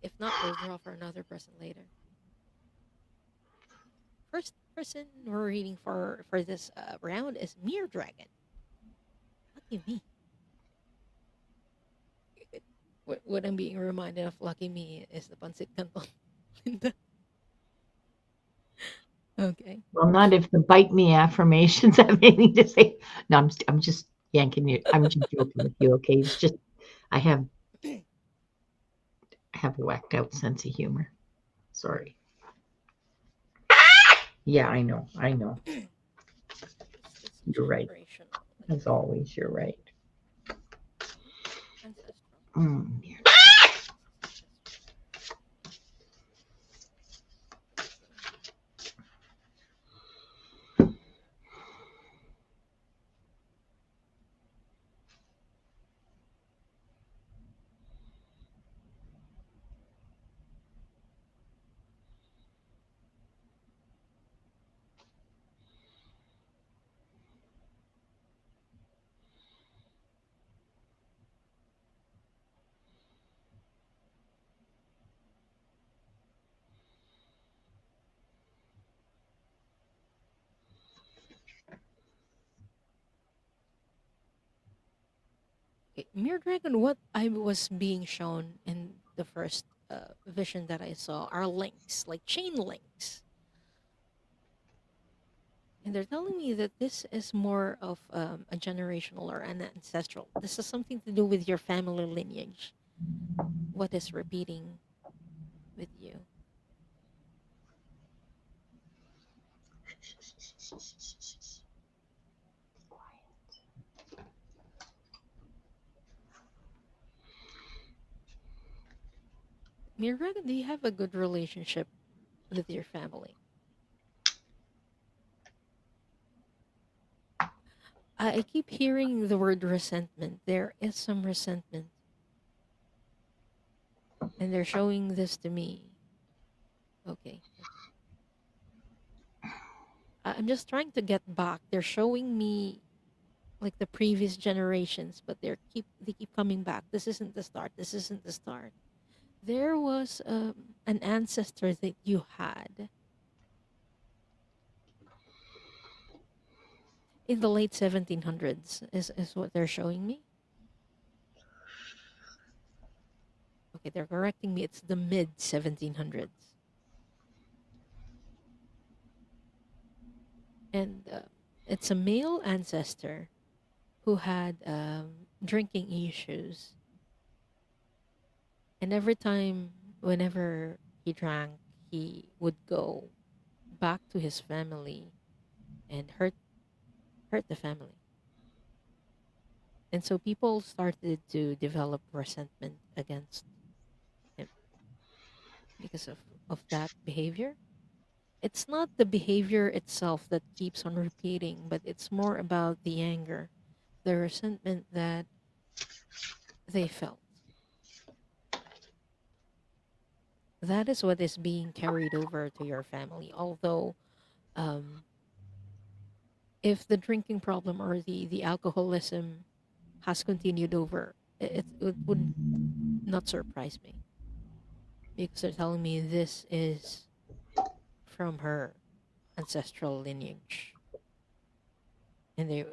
If not, we'll draw for another person later. First person we're reading for this round is Mere Dragon. Lucky me. What I'm being reminded of, lucky me, is the pancit canton. Linda. Okay. Well, not if the bite me affirmations have anything to say. No, I'm just yanking you. I'm just joking with you. Okay, it's just I have a whacked out sense of humor. Sorry. Yeah, I know. I know. Is this You're right. generational? As always, you're right. Ancestral. Mm. Okay, Mere Dragon, what I was being shown in the first vision that I saw are links, like chain links. And they're telling me that this is more of a generational or an ancestral. This is something to do with your family lineage. What is repeating with you? Mere Dragon, do you have a good relationship with your family? I keep hearing the word resentment. There is some resentment. And they're showing this to me. Okay. I'm just trying to get back. They're showing me like the previous generations, but they keep coming back. This isn't the start. This isn't the start. There was an ancestor that you had in the late 1700s is what they're showing me. Okay, they're correcting me. It's the mid 1700s. And it's a male ancestor who had drinking issues. And every time, whenever he drank, he would go back to his family and hurt the family. And so people started to develop resentment against him because of that behavior. It's not the behavior itself that keeps on repeating, but it's more about the anger, the resentment that they felt. That is what is being carried over to your family. Although, um, if the drinking problem or the alcoholism has continued over, it would not surprise me because they're telling me this is from her ancestral lineage, and they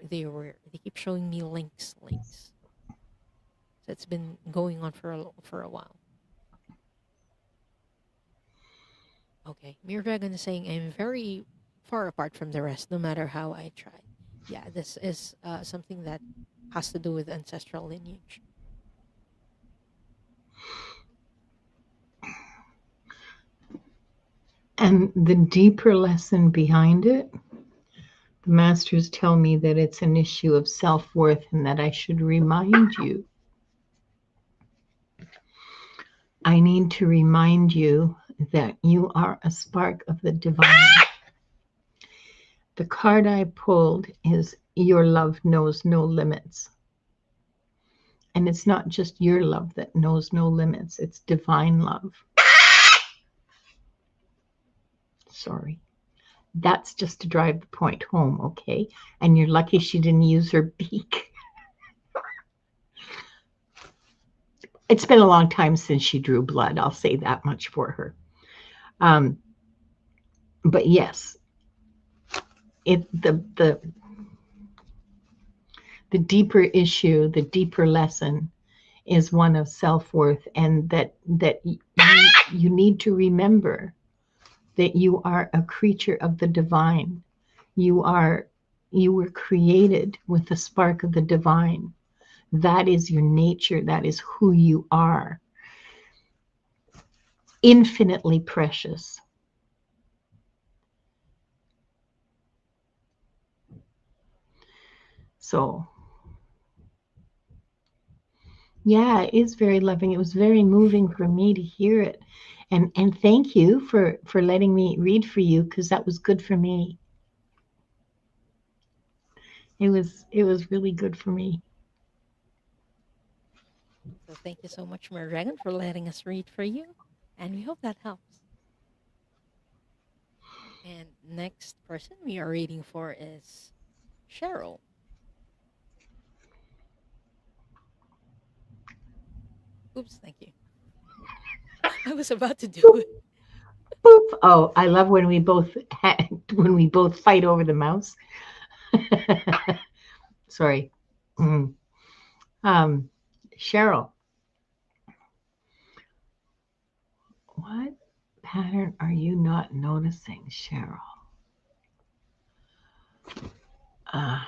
keep showing me links. So it's been going on for a while. Okay, Mere Dragon is saying I'm very far apart from the rest, no matter how I try. Yeah, this is something that has to do with ancestral lineage. And the deeper lesson behind it, the masters tell me that it's an issue of self-worth and that I should remind you. I need to remind you that you are a spark of the divine. The card I pulled is Your Love Knows No Limits. And it's not just your love that knows no limits, it's divine love. Sorry. That's just to drive the point home, okay? And you're lucky she didn't use her beak. It's been a long time since she drew blood. I'll say that much for her. But yes, the deeper issue, the deeper lesson is one of self-worth, and that you need to remember that you are a creature of the divine. You were created with the spark of the divine. That is your nature. That is who you are. Infinitely precious. So, yeah, it is very loving. It was very moving for me to hear it. And thank you for letting me read for you, because that was good for me. It was really good for me. So thank you so much, Mere Dragon, for letting us read for you, and we hope that helps. And next person we are reading for is Cheryl. Oops, thank you. I was about to do Boop, it. boop. Oh, I love when when we both fight over the mouse. Sorry. Mm. Um, Cheryl, what pattern are you not noticing, Cheryl? Uh,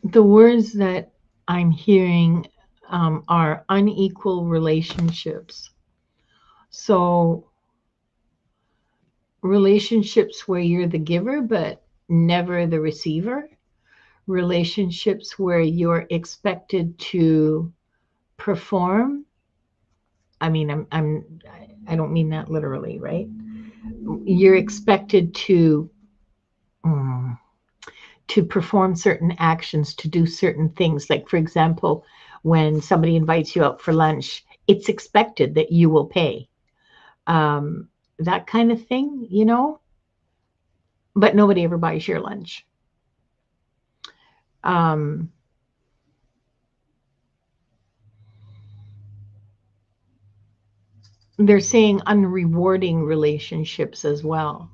the words that I'm hearing are unequal relationships. So, relationships where you're the giver but never the receiver, relationships where you're expected to perform. I mean, I don't mean that literally, right? You're expected um, to perform certain actions, to do certain things. Like, for example, when somebody invites you out for lunch, it's expected that you will pay. Um, that kind of thing, but nobody ever buys your lunch. Um, they're saying unrewarding relationships as well.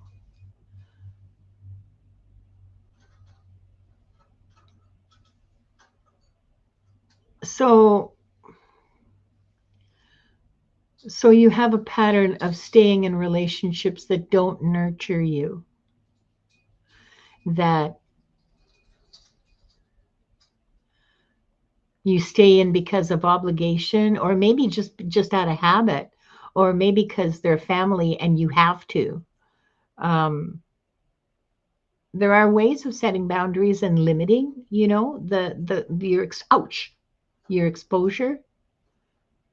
So you have a pattern of staying in relationships that don't nurture you, that you stay in because of obligation, or maybe just out of habit, or maybe because they're family and you have to. Um, there are ways of setting boundaries and limiting, your exposure,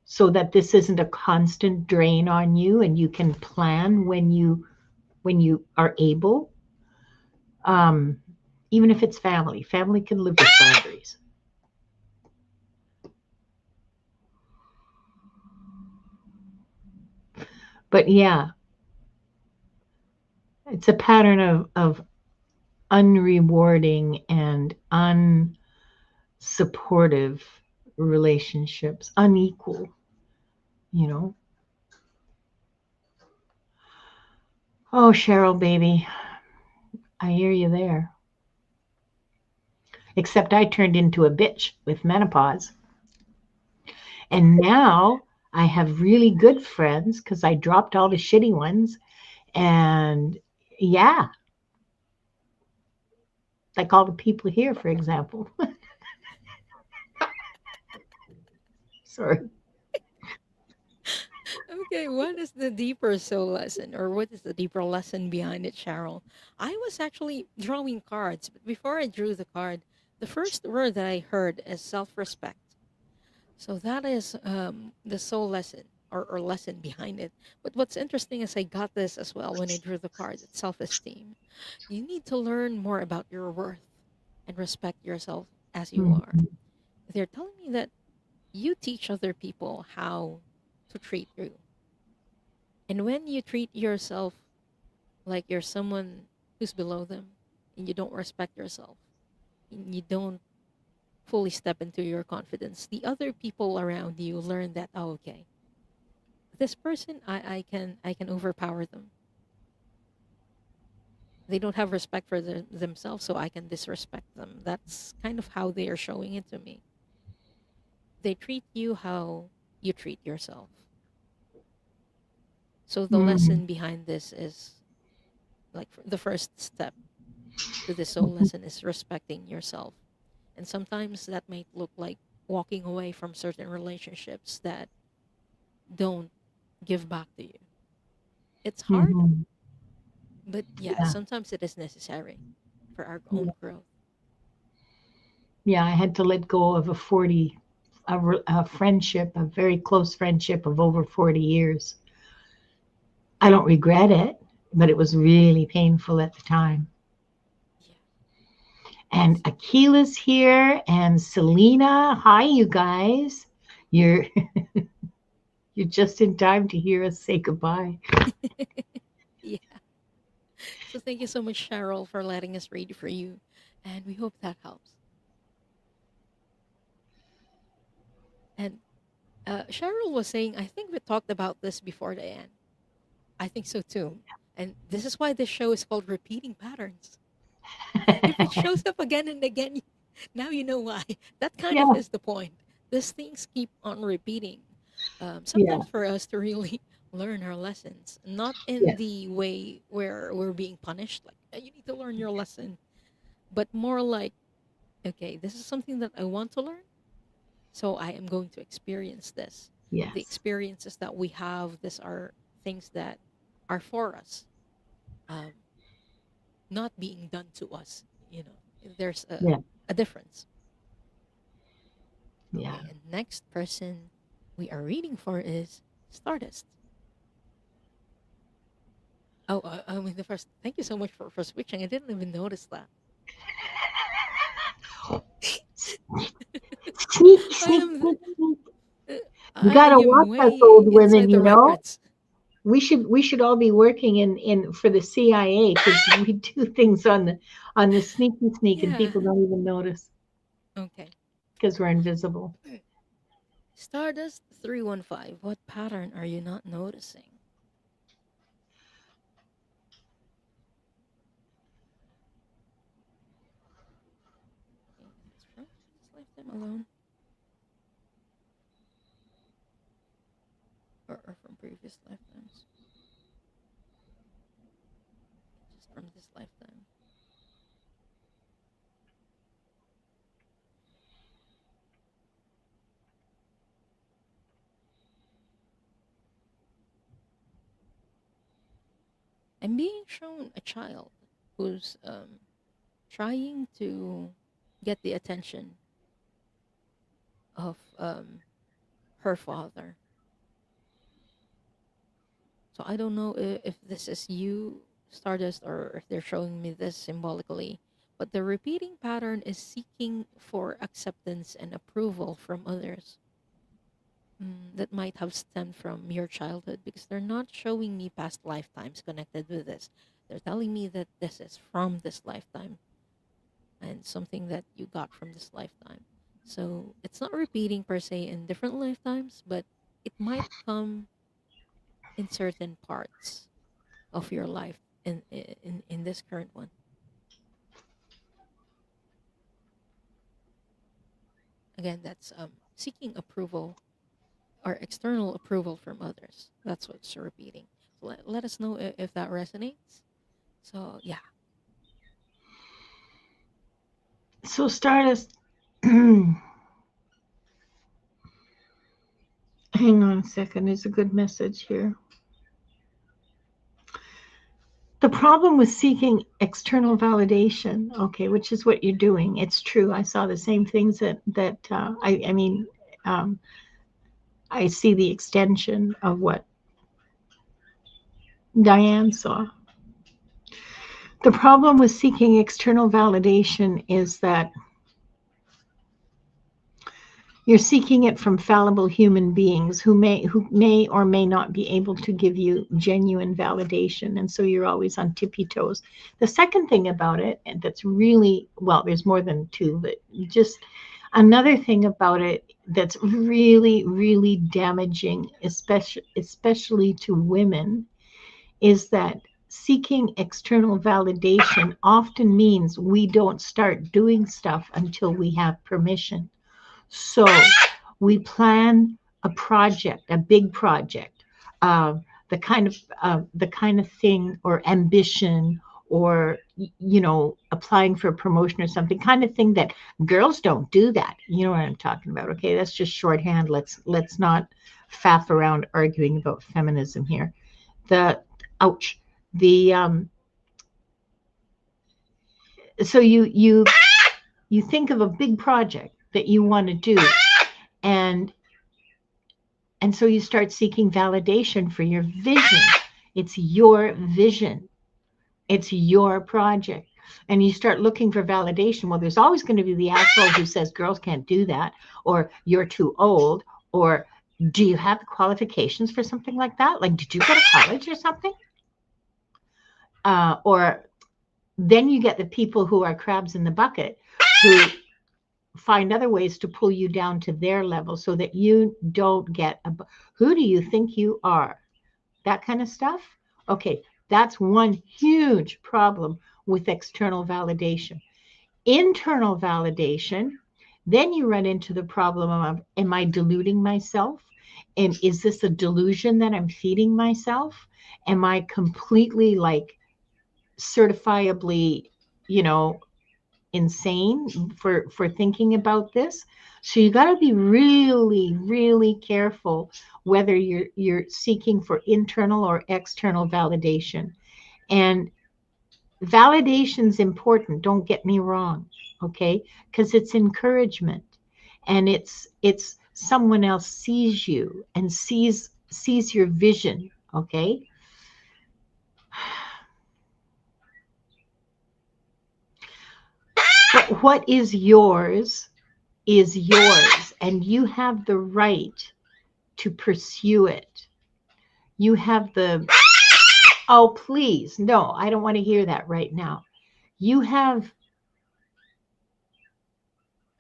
so that this isn't a constant drain on you, and you can plan when you are able. Um, even if it's family, family can live with boundaries. But yeah, it's a pattern of unrewarding and unsupportive relationships, unequal, you know. Oh, Cheryl, baby, I hear you there. Except I turned into a bitch with menopause. And now I have really good friends because I dropped all the shitty ones. And yeah, like all the people here, for example. Sorry. Okay, what is the deeper soul lesson, or what is the deeper lesson behind it, Cheryl? I was actually drawing cards, but before I drew the card, the first word that I heard is self respect. So that is the soul lesson, or lesson behind it. But what's interesting is I got this as well when I drew the card. It's self esteem. You need to learn more about your worth and respect yourself as you are. Mhm. They're telling me that you teach other people how to treat you. And when you treat yourself like you're someone who's below them, and you don't respect yourself, and you don't fully step into your confidence, the other people around you learn that, oh, okay, this person, I can overpower them. They don't have respect for themselves, so I can disrespect them. That's kind of how they are showing it to me. They treat you how you treat yourself. So the Mhm. lesson behind this is, like, the first step to this soul lesson is respecting yourself. And sometimes that might look like walking away from certain relationships that don't give back to you. It's hard, Mhm. but yeah, Yeah. sometimes it is necessary for our Yeah. own growth. Yeah. I had to let go of a friendship, a very close friendship of over 40 years. I don't regret it, but it was really painful at the time. Yeah. And Akila's here and Selena. Hi, you guys. You're you're just in time to hear us say goodbye. Yeah. So thank you so much, Cheryl, for letting us read for you. And we hope that helps. And Cheryl was saying, I think we talked about this before the end. I think so too. And this is why this show is called Repeating Patterns. If it shows up again and again, now you know why. That kind Yeah, of is the point. These things keep on repeating. yeah, Sometimes for us to really learn our lessons, not in yeah, the way where we're being punished, like, you need to learn your lesson, but more like, okay, this is something that I want to learn. So I am going to experience this. The yes, experiences that we have, these are things that are for us, um, not being done to us. You know, there's yeah, a difference. yeah. Okay, and next person we are reading for is Stardust. Oh, I mean the first. Thank you so much for switching. I didn't even notice that. Sneak, I sneak, am sneak, sneak. uh, You I gotta am watch us, way old women. inside the You know, records. we should all be working in for the CIA because we do things on the sneaky sneak, and Yeah. people don't even notice Okay. because we're invisible. Stardust 315. What pattern are you not noticing? Okay, is this from this lifetime alone, or from previous lifetimes? Just from this lifetime. I'm being shown a child who's trying to get the attention of her father. So I don't know if this is you, Stardust, or if they're showing me this symbolically. But the repeating pattern is seeking for acceptance and approval from others. That might have stemmed from your childhood because they're not showing me past lifetimes connected with this. They're telling me that this is from this lifetime and something that you got from this lifetime. So it's not repeating per se in different lifetimes, but it might come in certain parts of your life in this current one. Again, that's seeking approval or external approval from others. That's what's repeating. So let us know if that resonates. So yeah. So Stardust, hang on a second. There's a good message here. The problem with seeking external validation, okay, which is what you're doing. It's true. I saw the same things I mean, um, I see the extension of what Diane saw. The problem with seeking external validation is that you're seeking it from fallible human beings who may or may not be able to give you genuine validation, and so you're always on tippy toes. The second thing about it, and that's really, well, there's more than two, but just another thing about it that's really, really damaging, especially to women, is that seeking external validation often means we don't start doing stuff until we have permission. So we plan a project, a big project, uh, the kind of thing or ambition, or applying for a promotion or something, kind of thing that girls don't do. That, you know what I'm talking about? Okay, that's just shorthand. Let's not faff around arguing about feminism here. The ouch the So you think of a big project that you want to do, and so you start seeking validation for your vision. It's your vision. It's your project. And you start looking for validation. Well, there's always going to be the asshole who says girls can't do that, or you're too old, or do you have the qualifications for something like that? Like, did you go to college or something? Or then you get the people who are crabs in the bucket who find other ways to pull you down to their level so that you don't get who do you think you are? That kind of stuff. Okay, that's one huge problem with external validation. Internal validation, then you run into the problem of, am I deluding myself? And is this a delusion that I'm feeding myself? Am I completely like certifiably, you know, insane for thinking about this? So you got to be really, really careful whether you're seeking for internal or external validation. And validation's important, don't get me wrong, okay? Because it's encouragement, and it's someone else sees you and sees your vision, okay? But what is yours, and you have the right to pursue it. You have the, oh, please, no, I don't want to hear that right now. You have,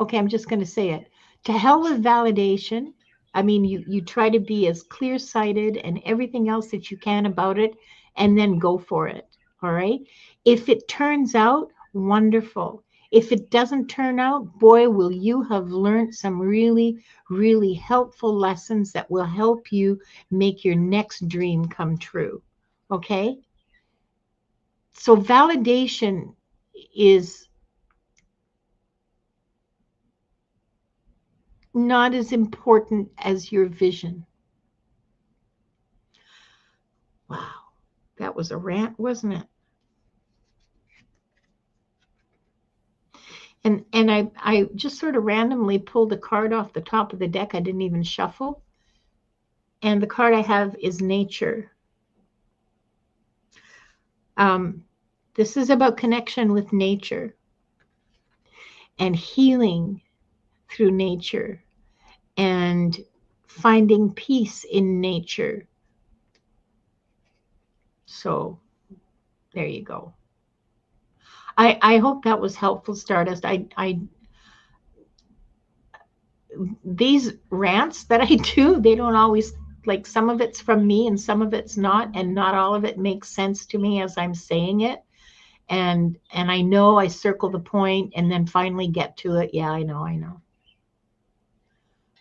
okay, I'm just going to say it. To hell with validation. I mean, you try to be as clear-sighted and everything else that you can about it, and then go for it, all right? If it turns out, wonderful. If it doesn't turn out, boy, will you have learned some really, really helpful lessons that will help you make your next dream come true, okay? So validation is not as important as your vision. Wow. That was a rant, wasn't it? And I just sort of randomly pulled a card off the top of the deck. I didn't even shuffle. And the card I have is nature. This is about connection with nature and healing through nature and finding peace in nature. So there you go. I hope that was helpful, Stardust. These rants that I do, they don't always, like, some of it's from me and some of it's not, and not all of it makes sense to me as I'm saying it. And I know I circle the point and then finally get to it. Yeah, I know.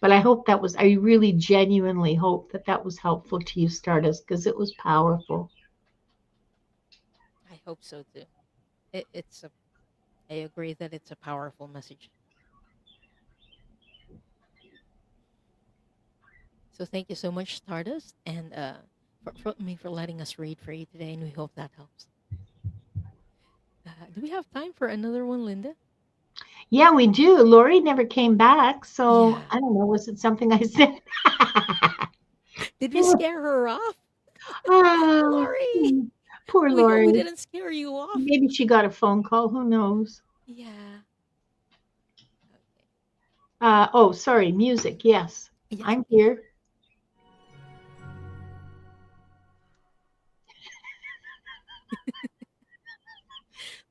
But I hope that was, I really genuinely hope that that was helpful to you, Stardust, because it was powerful. I hope so too. It's a. I agree that it's a powerful message. So thank you so much, Stardust, and for letting us read for you today, and we hope that helps. Do we have time for another one, Linda? Yeah, we do. Lori never came back. So Yeah. I don't know. Was it something I said? Did we scare her off, Ah, Lori? poor We hope we Lori. didn't scare you off. Maybe she got a phone call. Who knows? Yeah. Okay. Oh, sorry. Music. Yes, Yes, I'm please. here.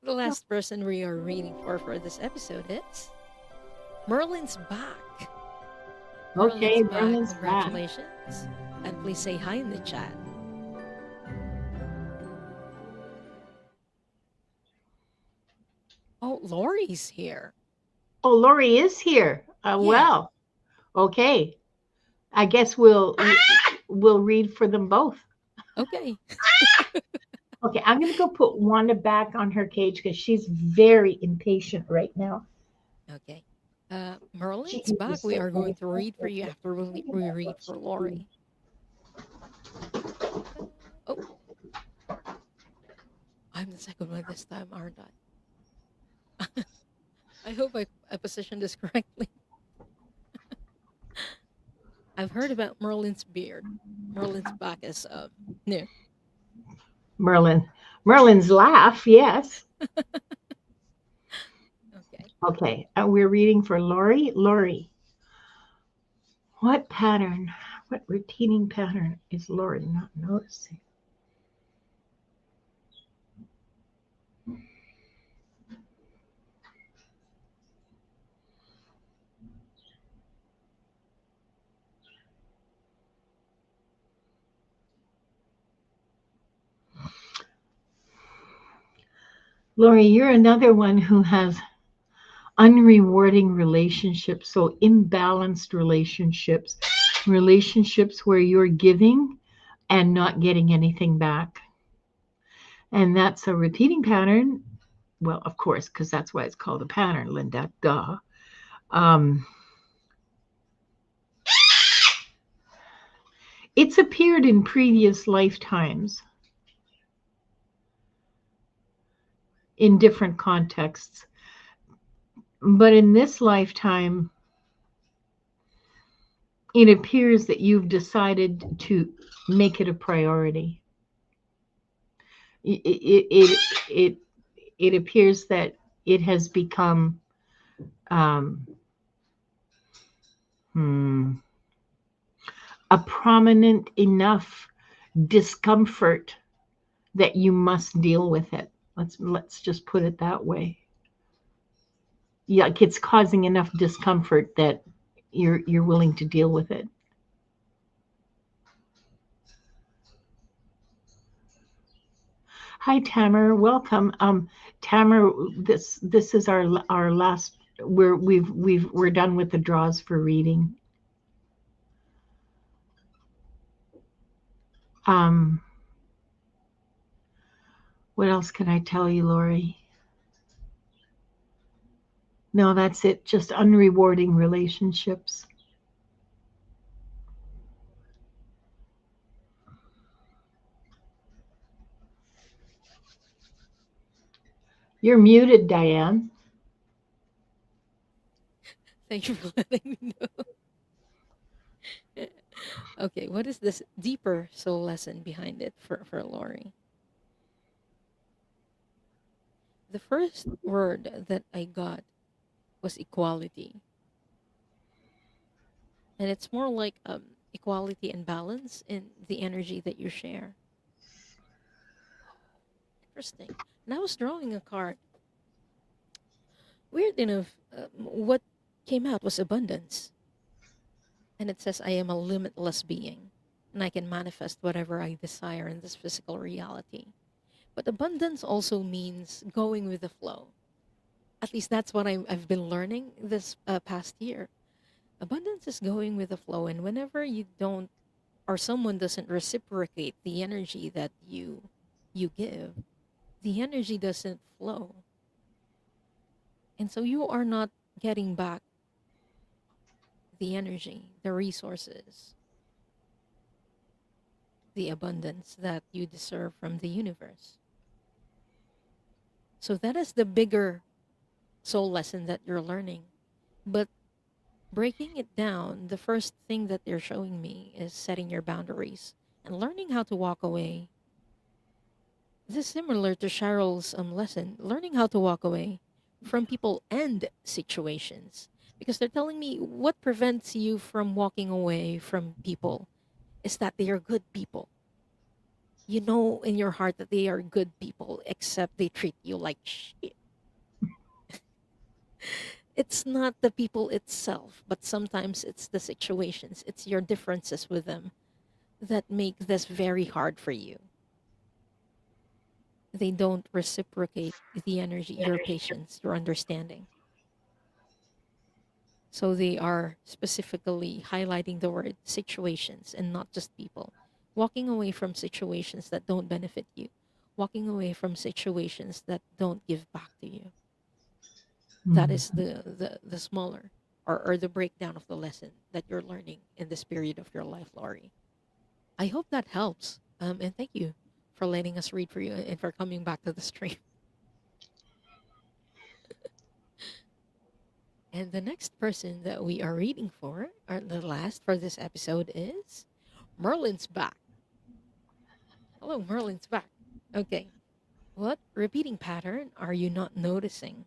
The last person we are reading for this episode is Merlin's back. Merlin's Okay, back. Merlin's back. Congratulations. And please say hi in the chat. Oh, Lori's here. Oh, Lori is here. Yeah. Well, okay. I guess we'll read for them both. Okay. Okay, I'm gonna go put Wanda back on her cage because she's very impatient right now. Okay. She Merlin's can back. just We sit are going right to there. read for you after we read for Lori. Oh, I'm the second one this time, aren't I? I hope I positioned this correctly. I've heard about Merlin's beard. Merlin's back is new. Merlin's laugh, yes. Okay. Okay, we're reading for Lori. Lori, what pattern, what repeating pattern is Lori not noticing? Lori, you're another one who has unrewarding relationships, so imbalanced relationships, relationships where you're giving and not getting anything back. And that's a repeating pattern. Well, of course, because that's why it's called a pattern, Linda. Duh. Um, it's appeared in previous lifetimes in different contexts. But in this lifetime, it appears that you've decided to make it a priority. It appears that it has become um, a prominent enough discomfort that you must deal with it. Let's just put it that way. Yeah, like it's causing enough discomfort that you're willing to deal with it. Hi, Tamer. Welcome. Tamer, this is our last. We're done with the draws for reading. Um, what else can I tell you, Lori? No, that's it. Just unrewarding relationships. You're muted, Diane. Thank you for letting me know. Okay, what is this deeper soul lesson behind it for Lori? The first word that I got was equality, and it's more like equality and balance in the energy that you share. Interesting. And I was drawing a card. Weird enough, what came out was abundance, and it says, "I am a limitless being, and I can manifest whatever I desire in this physical reality." But abundance also means going with the flow. At least that's what I've been learning this past year. Abundance is going with the flow, and whenever you don't, or someone doesn't reciprocate the energy that you give, the energy doesn't flow, and so you are not getting back the energy, the resources, the abundance that you deserve from the universe. So that is the bigger soul lesson that you're learning. But breaking it down, the first thing that they're showing me is setting your boundaries and learning how to walk away. This is similar to Cheryl's lesson, learning how to walk away from people and situations. Because they're telling me what prevents you from walking away from people is that they are good people. You know in your heart that they are good people, except they treat you like shit. It's not the people itself, but sometimes it's the situations, it's your differences with them that make this very hard for you. They don't reciprocate the energy, your patience, your understanding. So they are specifically highlighting the word situations and not just people. Walking away from situations that don't benefit you, walking away from situations that don't give back to you. That Mm. is the smaller or the breakdown of the lesson that you're learning in this period of your life, Laurie. I hope that helps. And thank you for letting us read for you and for coming back to the stream. And the next person that we are reading for, or the last for this episode, is Merlin's back. Hello, Merlin's back. Okay. What repeating pattern are you not noticing?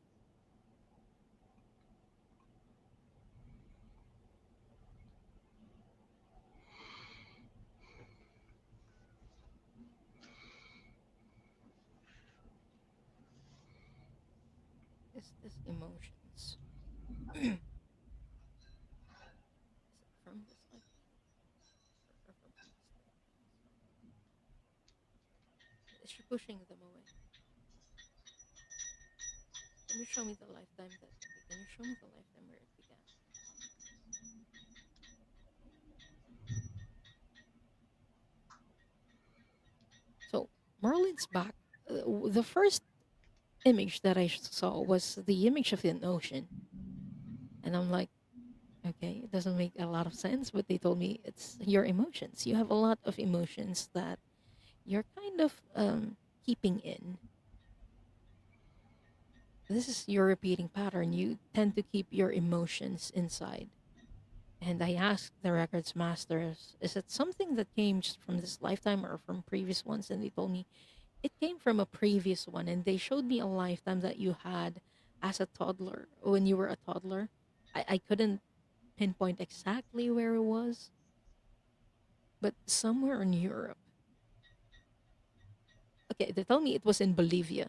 Is this emotions? Is it from this lifetime or from past lifetimes? Is she pushing them away? Can you show me the lifetime that? Okay, can you show me the lifetime where it began? So Merlin's back. The first image that I saw was the image of an ocean, and I'm like, okay, it doesn't make a lot of sense. But they told me it's your emotions. You have a lot of emotions that you're kind of keeping in. This is your repeating pattern. You tend to keep your emotions inside. And I asked the records masters, is it something that came just from this lifetime or from previous ones? And they told me it came from a previous one. And they showed me a lifetime that you had as a toddler, when you were a toddler. I couldn't pinpoint exactly where it was, but somewhere in Europe. Okay, they told me it was in Bolivia.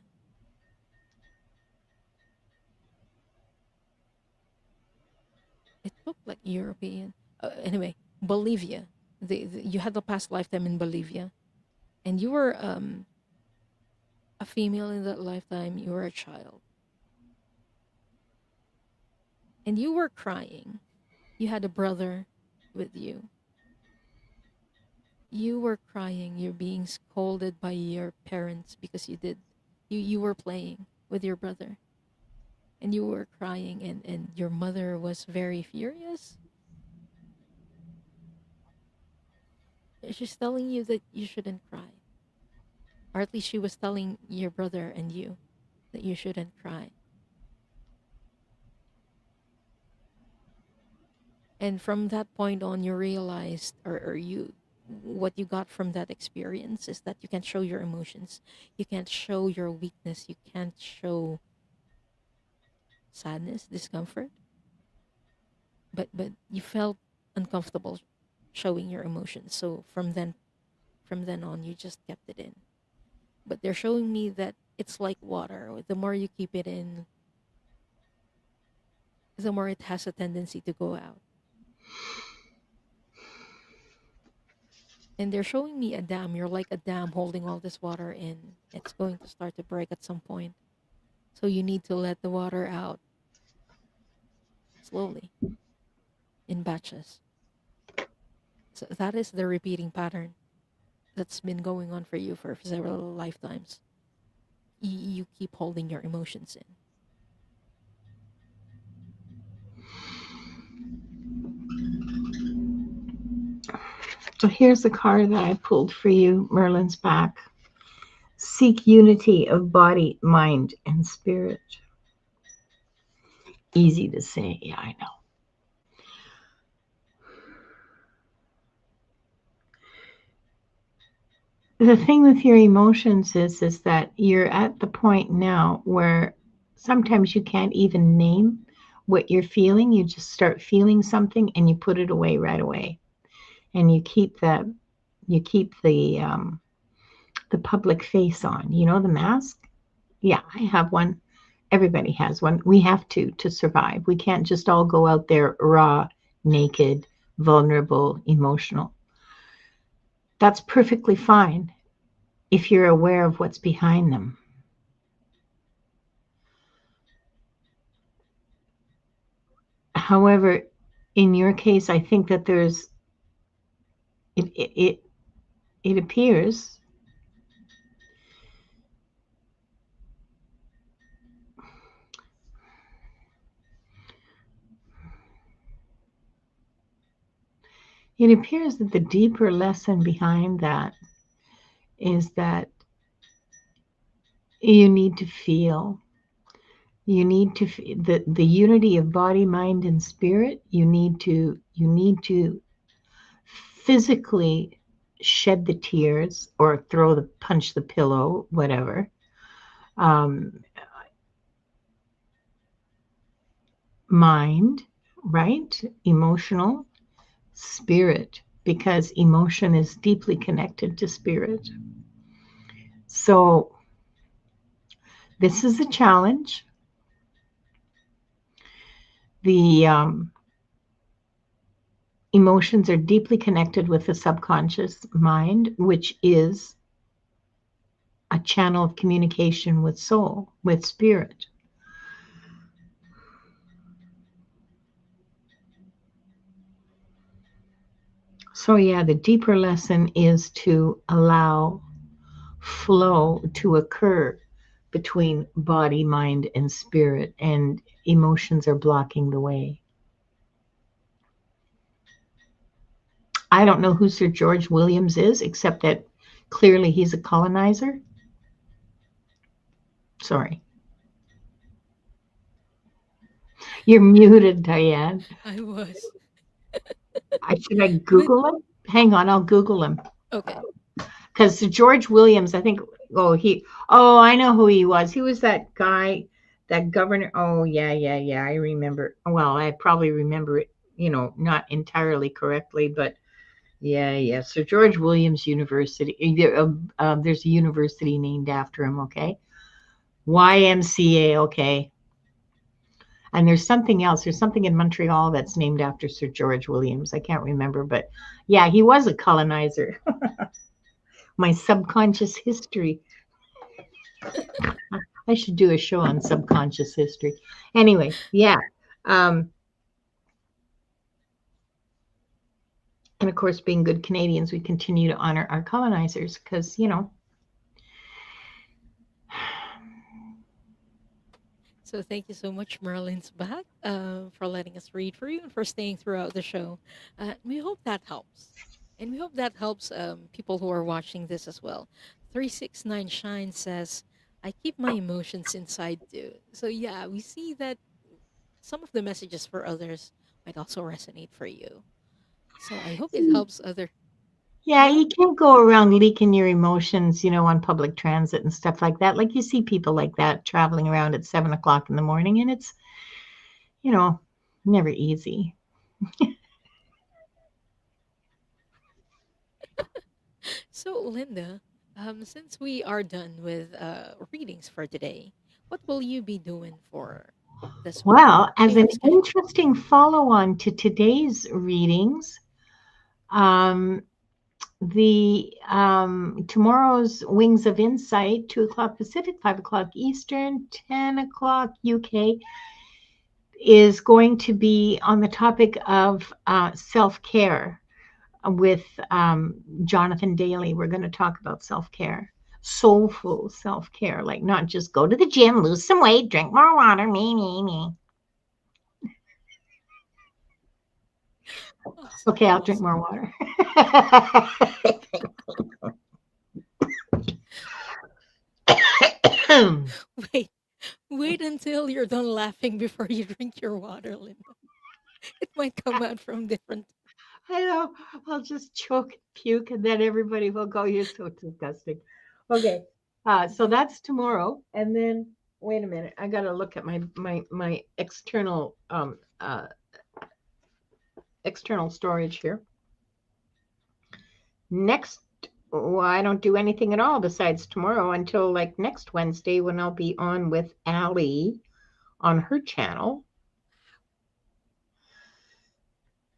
It looked like European. Anyway, Bolivia. You had a past lifetime in Bolivia, and you were a female in that lifetime. You were a child, and you were crying. You had a brother with you. You were crying. You're being scolded by your parents because you were playing with your brother, and you were crying, and your mother was very furious. She's telling you that you shouldn't cry, or at least she was telling your brother and you that you shouldn't cry. And from that point on, you realized, or you, what you got from that experience is that you can't show your emotions. You can't show your weakness. You can't show sadness, discomfort. But you felt uncomfortable showing your emotions. So from then on, you just kept it in. But they're showing me that it's like water. The more you keep it in, the more it has a tendency to go out. And they're showing me a dam. You're like a dam holding all this water in. It's going to start to break at some point. So you need to let the water out slowly in batches. So that is the repeating pattern that's been going on for you for several lifetimes. You keep holding your emotions in. So here's the card that I pulled for you, Merlin's back. Seek unity of body, mind, and spirit. Easy to say, yeah, I know. The thing with your emotions is that you're at the point now where sometimes you can't even name what you're feeling. You just start feeling something and you put it away right away, and you keep the public face on. You know, the mask. Yeah, I have one. Everybody has one. We have to survive. We can't just all go out there raw, naked, vulnerable, emotional. That's perfectly fine if you're aware of what's behind them. However, in your case, I think that it it it, it appears it appears that the deeper lesson behind that is that you need to feel. You need to the unity of body, mind, and spirit. You need to physically shed the tears or punch the pillow, whatever. Um, Mind, right? Emotional, spirit, because emotion is deeply connected to spirit. So this is a challenge. The emotions are deeply connected with the subconscious mind, which is a channel of communication with soul, with spirit. So, yeah, the deeper lesson is to allow flow to occur between body, mind, and spirit, and emotions are blocking the way. I don't know who Sir George Williams is, except that clearly he's a colonizer. Sorry. You're muted, Diane. I was. Should I But Google him? Hang on, I'll Google him. okay. Because George Williams, I think, I know who he was. He was that guy, that governor. Oh, yeah, yeah, yeah. I remember. Well, I probably remember it, not entirely correctly, but yeah, yeah. So George Williams University, there's a university named after him, okay? YMCA, okay. And there's something else. There's something in Montreal that's named after Sir George Williams. I can't remember, but yeah, he was a colonizer. My subconscious history. I should do a show on subconscious history. Anyway, yeah. Um, and of course, being good Canadians, we continue to honor our colonizers because, So thank you so much, Merlin's back, for letting us read for you and for staying throughout the show. We hope that helps. And we hope that helps people who are watching this as well. 369 Shine says, I keep my emotions inside too. So yeah, we see that some of the messages for others might also resonate for you. So I hope it helps other. Yeah, Yeah. you can't go around leaking your emotions, on public transit and stuff like that. Like you see people like that traveling around at 7 o'clock in the morning, and it's, you know, never easy. So Linda, since we are done with readings for today, what will you be doing for this week? Well, Do as you have an a schedule? interesting follow on to today's readings, um, the tomorrow's Wings of Insight, 2 o'clock Pacific, 5 o'clock Eastern, 10 o'clock UK, is going to be on the topic of self care with Jonathan Daly. We're going to talk about self care, soulful self care, like not just go to the gym, lose some weight, drink more water, me. Awesome, Okay, I'll drink awesome. more water. Wait, wait until you're done laughing before you drink your water, Linda. It might come out from different. I know. I'll just choke and puke, and then everybody will go, "You're so disgusting." Okay. So that's tomorrow. And then, wait a minute. I got to look at my external storage here. Next, well, I don't do anything at all besides tomorrow until like next Wednesday when I'll be on with Allie on her channel.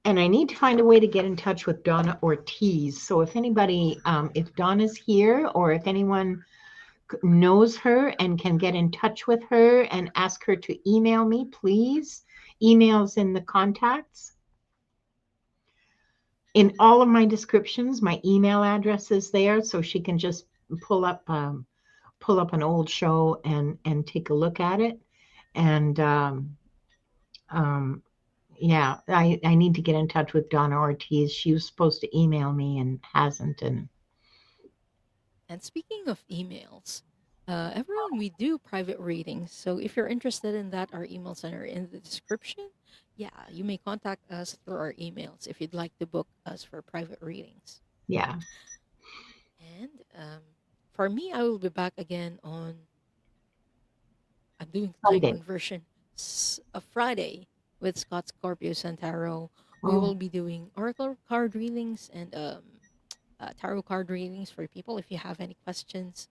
And I need to find a way to get in touch with Donna Ortiz. So if anybody, if Donna's here or if anyone knows her and can get in touch with her and ask her to email me, please. Emails in the contacts. In all of my descriptions, my email address is there, so she can just pull up an old show and take a look at it. And um, yeah, I need to get in touch with Donna Ortiz. She was supposed to email me and hasn't. And And speaking of emails, everyone, we do private readings. So if you're interested in that, our emails are in the description. Yeah, you may contact us through our emails if you'd like to book us for private readings. yeah, And for me, I will be back again on. I'm doing the time Sunday. conversion. A Friday with Scott Scorpio Santaro. We Oh, will be doing oracle card readings and tarot card readings for people. If you have any questions,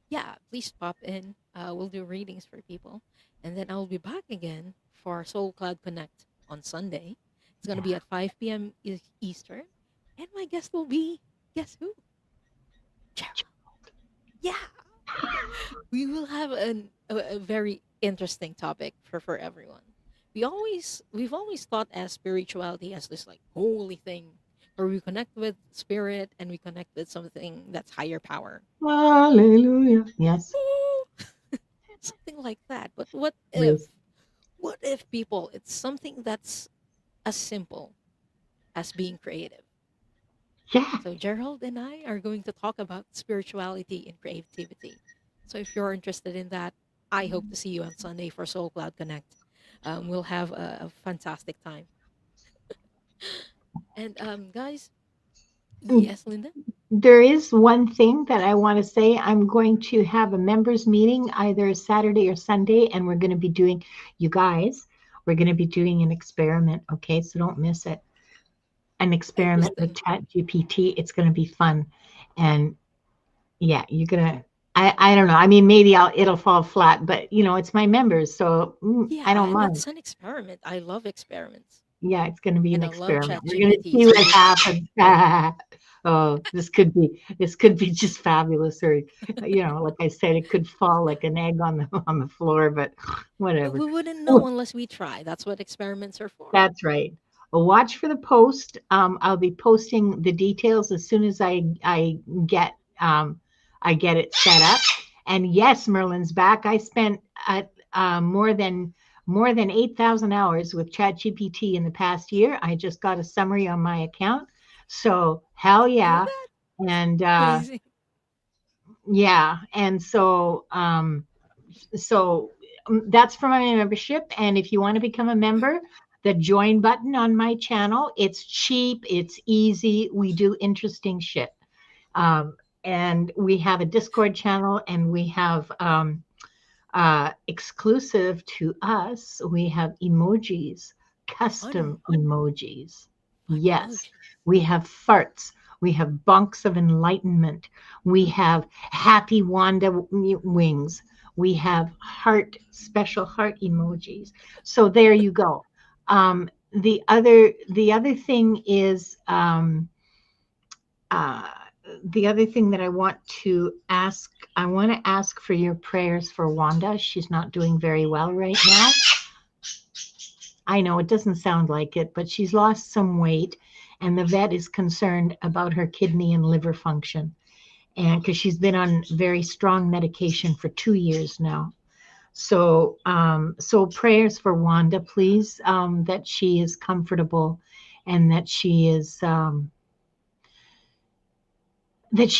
yeah, please pop in. We'll do readings for people. And then I'll be back again for Soul Cloud Connect on Sunday. It's going to be yeah. at 5 p.m. Eastern. And my guest will be, guess who? Gerald. Yeah, we will have a very interesting topic for everyone. We've always thought as spirituality as this like holy thing where we connect with spirit and we connect with something that's higher power. Hallelujah. Yes. Ooh, something like that. But Yes. what if people it's something that's as simple as being creative? Yeah. So Gerald and I are going to talk about spirituality and creativity. So if you're interested in that, I hope to see you on Sunday for Soul Cloud Connect. We'll have a fantastic time. And guys, yes, Linda. There is one thing that I want to say. I'm going to have a members meeting either Saturday or Sunday, and we're going to be doing, you guys, we're going to be doing an experiment. Okay, so don't miss it. An experiment with Interesting. Chat GPT. It's going to be fun, and yeah, you're gonna. I don't know. I mean, maybe it'll fall flat, but it's my members, so I Yeah, don't and mind. it's an experiment. I love experiments, Yeah, it's going to be an and I love experiment. Chat We're going to GPT. see So what we'll happens. Oh, this could be just fabulous, or like I said, it could fall like an egg on the floor, but well, whatever. we wouldn't know unless we try. That's what experiments are for. That's right. Well, watch for the post. I'll be posting the details as soon as get I get it set up. And yes, Merlin's back. I spent more than 8,000 hours with ChatGPT in the past year. I just got a summary on my account. So hell Oh, yeah. that's And amazing. Yeah, and so that's for my membership. And if you want to become a member, the join button on my channel, it's cheap, it's easy. We do interesting shit. Um, and we have a Discord channel, and we have exclusive to us, we have emojis, Fun, custom emojis. fun Yes, emoji. we have farts. We have bunks of enlightenment. We have happy Wanda wings. We have heart, special heart emojis. So there you go. The other thing is uh, the other thing that I want to ask for your prayers for Wanda. She's not doing very well right now. I know it doesn't sound like it, but she's lost some weight, and the vet is concerned about her kidney and liver function. And because she's been on very strong medication for 2 years now. So prayers for Wanda, please, that she is comfortable and that she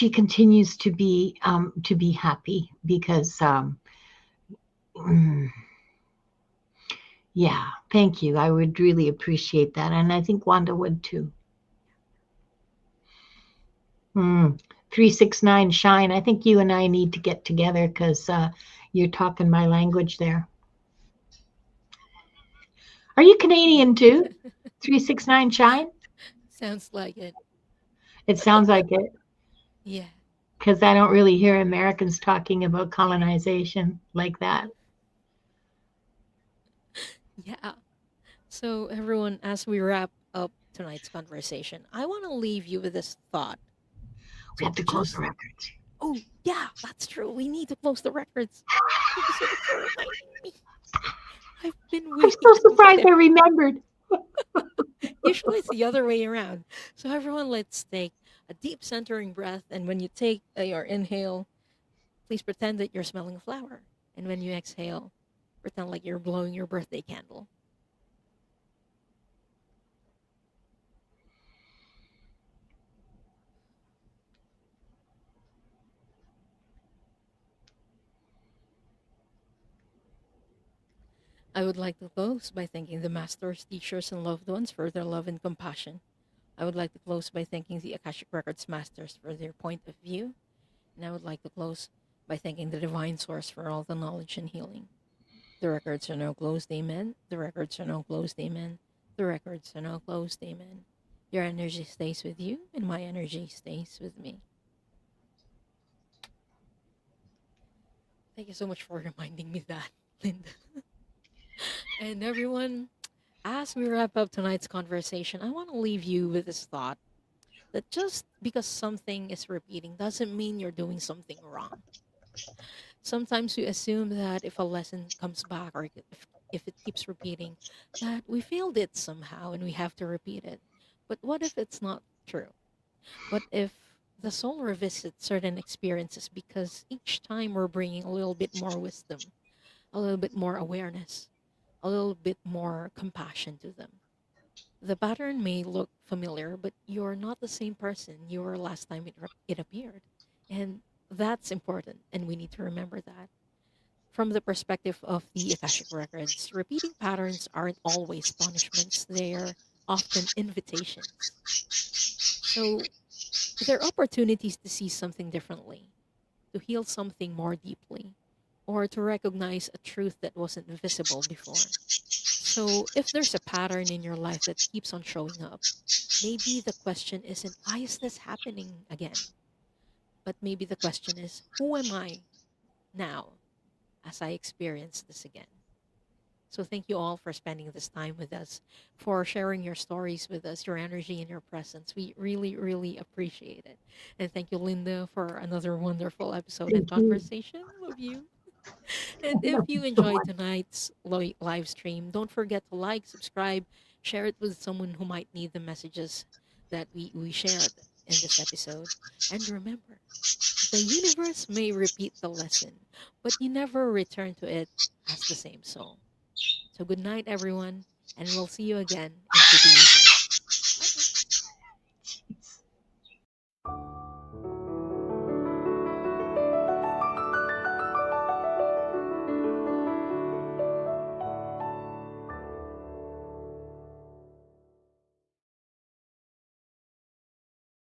continues to be happy because mm, yeah, thank you. I would really appreciate that, and I think Wanda would too. 369 Shine. I think you and I need to get together because you're talking my language there. Are you Yeah, Canadian too? 369 Shine. sounds like it. It sounds like it Yeah. because I don't really hear Americans talking about colonization like that. Yeah. So, everyone, as we wrap up tonight's conversation, I want to leave you with this thought. We So, have to close the just, records. oh, yeah, that's true. We need to close the records. Thank you so much for reminding me. I've been I'm waiting so to go surprised there. I remembered. Usually it's the other way around. So, everyone, let's take a deep centering breath. And when you take your inhale, please pretend that you're smelling a flower. And when you exhale, pretend like you're blowing your birthday candle. I would like to close by thanking the masters, teachers, and loved ones for their love and compassion. I would like to close by thanking the Akashic Records masters for their point of view. And I would like to close by thanking the divine source for all the knowledge and healing. The records are now closed, amen. The records are now closed, amen. The records are now closed, amen. Your energy stays with you, and my energy stays with me. Thank you so much for reminding me that, Linda. And everyone, as we wrap up tonight's conversation, I want to leave you with this thought that just because something is repeating doesn't mean you're doing something wrong. Sometimes we assume that if a lesson comes back or if it keeps repeating, that we failed it somehow and we have to repeat it. But what if it's not true? What if the soul revisits certain experiences because each time we're bringing a little bit more wisdom, a little bit more awareness, a little bit more compassion to them? The pattern may look familiar, but you're not the same person you were last time it appeared. And that's important, and we need to remember that. From the perspective of the Akashic Records, repeating patterns aren't always punishments, they're often invitations. So they're opportunities to see something differently, to heal something more deeply, or to recognize a truth that wasn't visible before. So if there's a pattern in your life that keeps on showing up, maybe the question isn't, why is this happening again? But maybe the question is, who am I now as I experience this again? So thank you all for spending this time with us, for sharing your stories with us, your energy and your presence. We really, really appreciate it. And thank you, Linda, for another wonderful episode and Thank you. conversation with you. And if Love you you so enjoyed much. tonight's live stream, don't forget to like, subscribe, share it with someone who might need the messages that we shared in this episode. And remember, the universe may repeat the lesson, but you never return to it as the same soul. So good night, everyone, and we'll see you again in 2 days.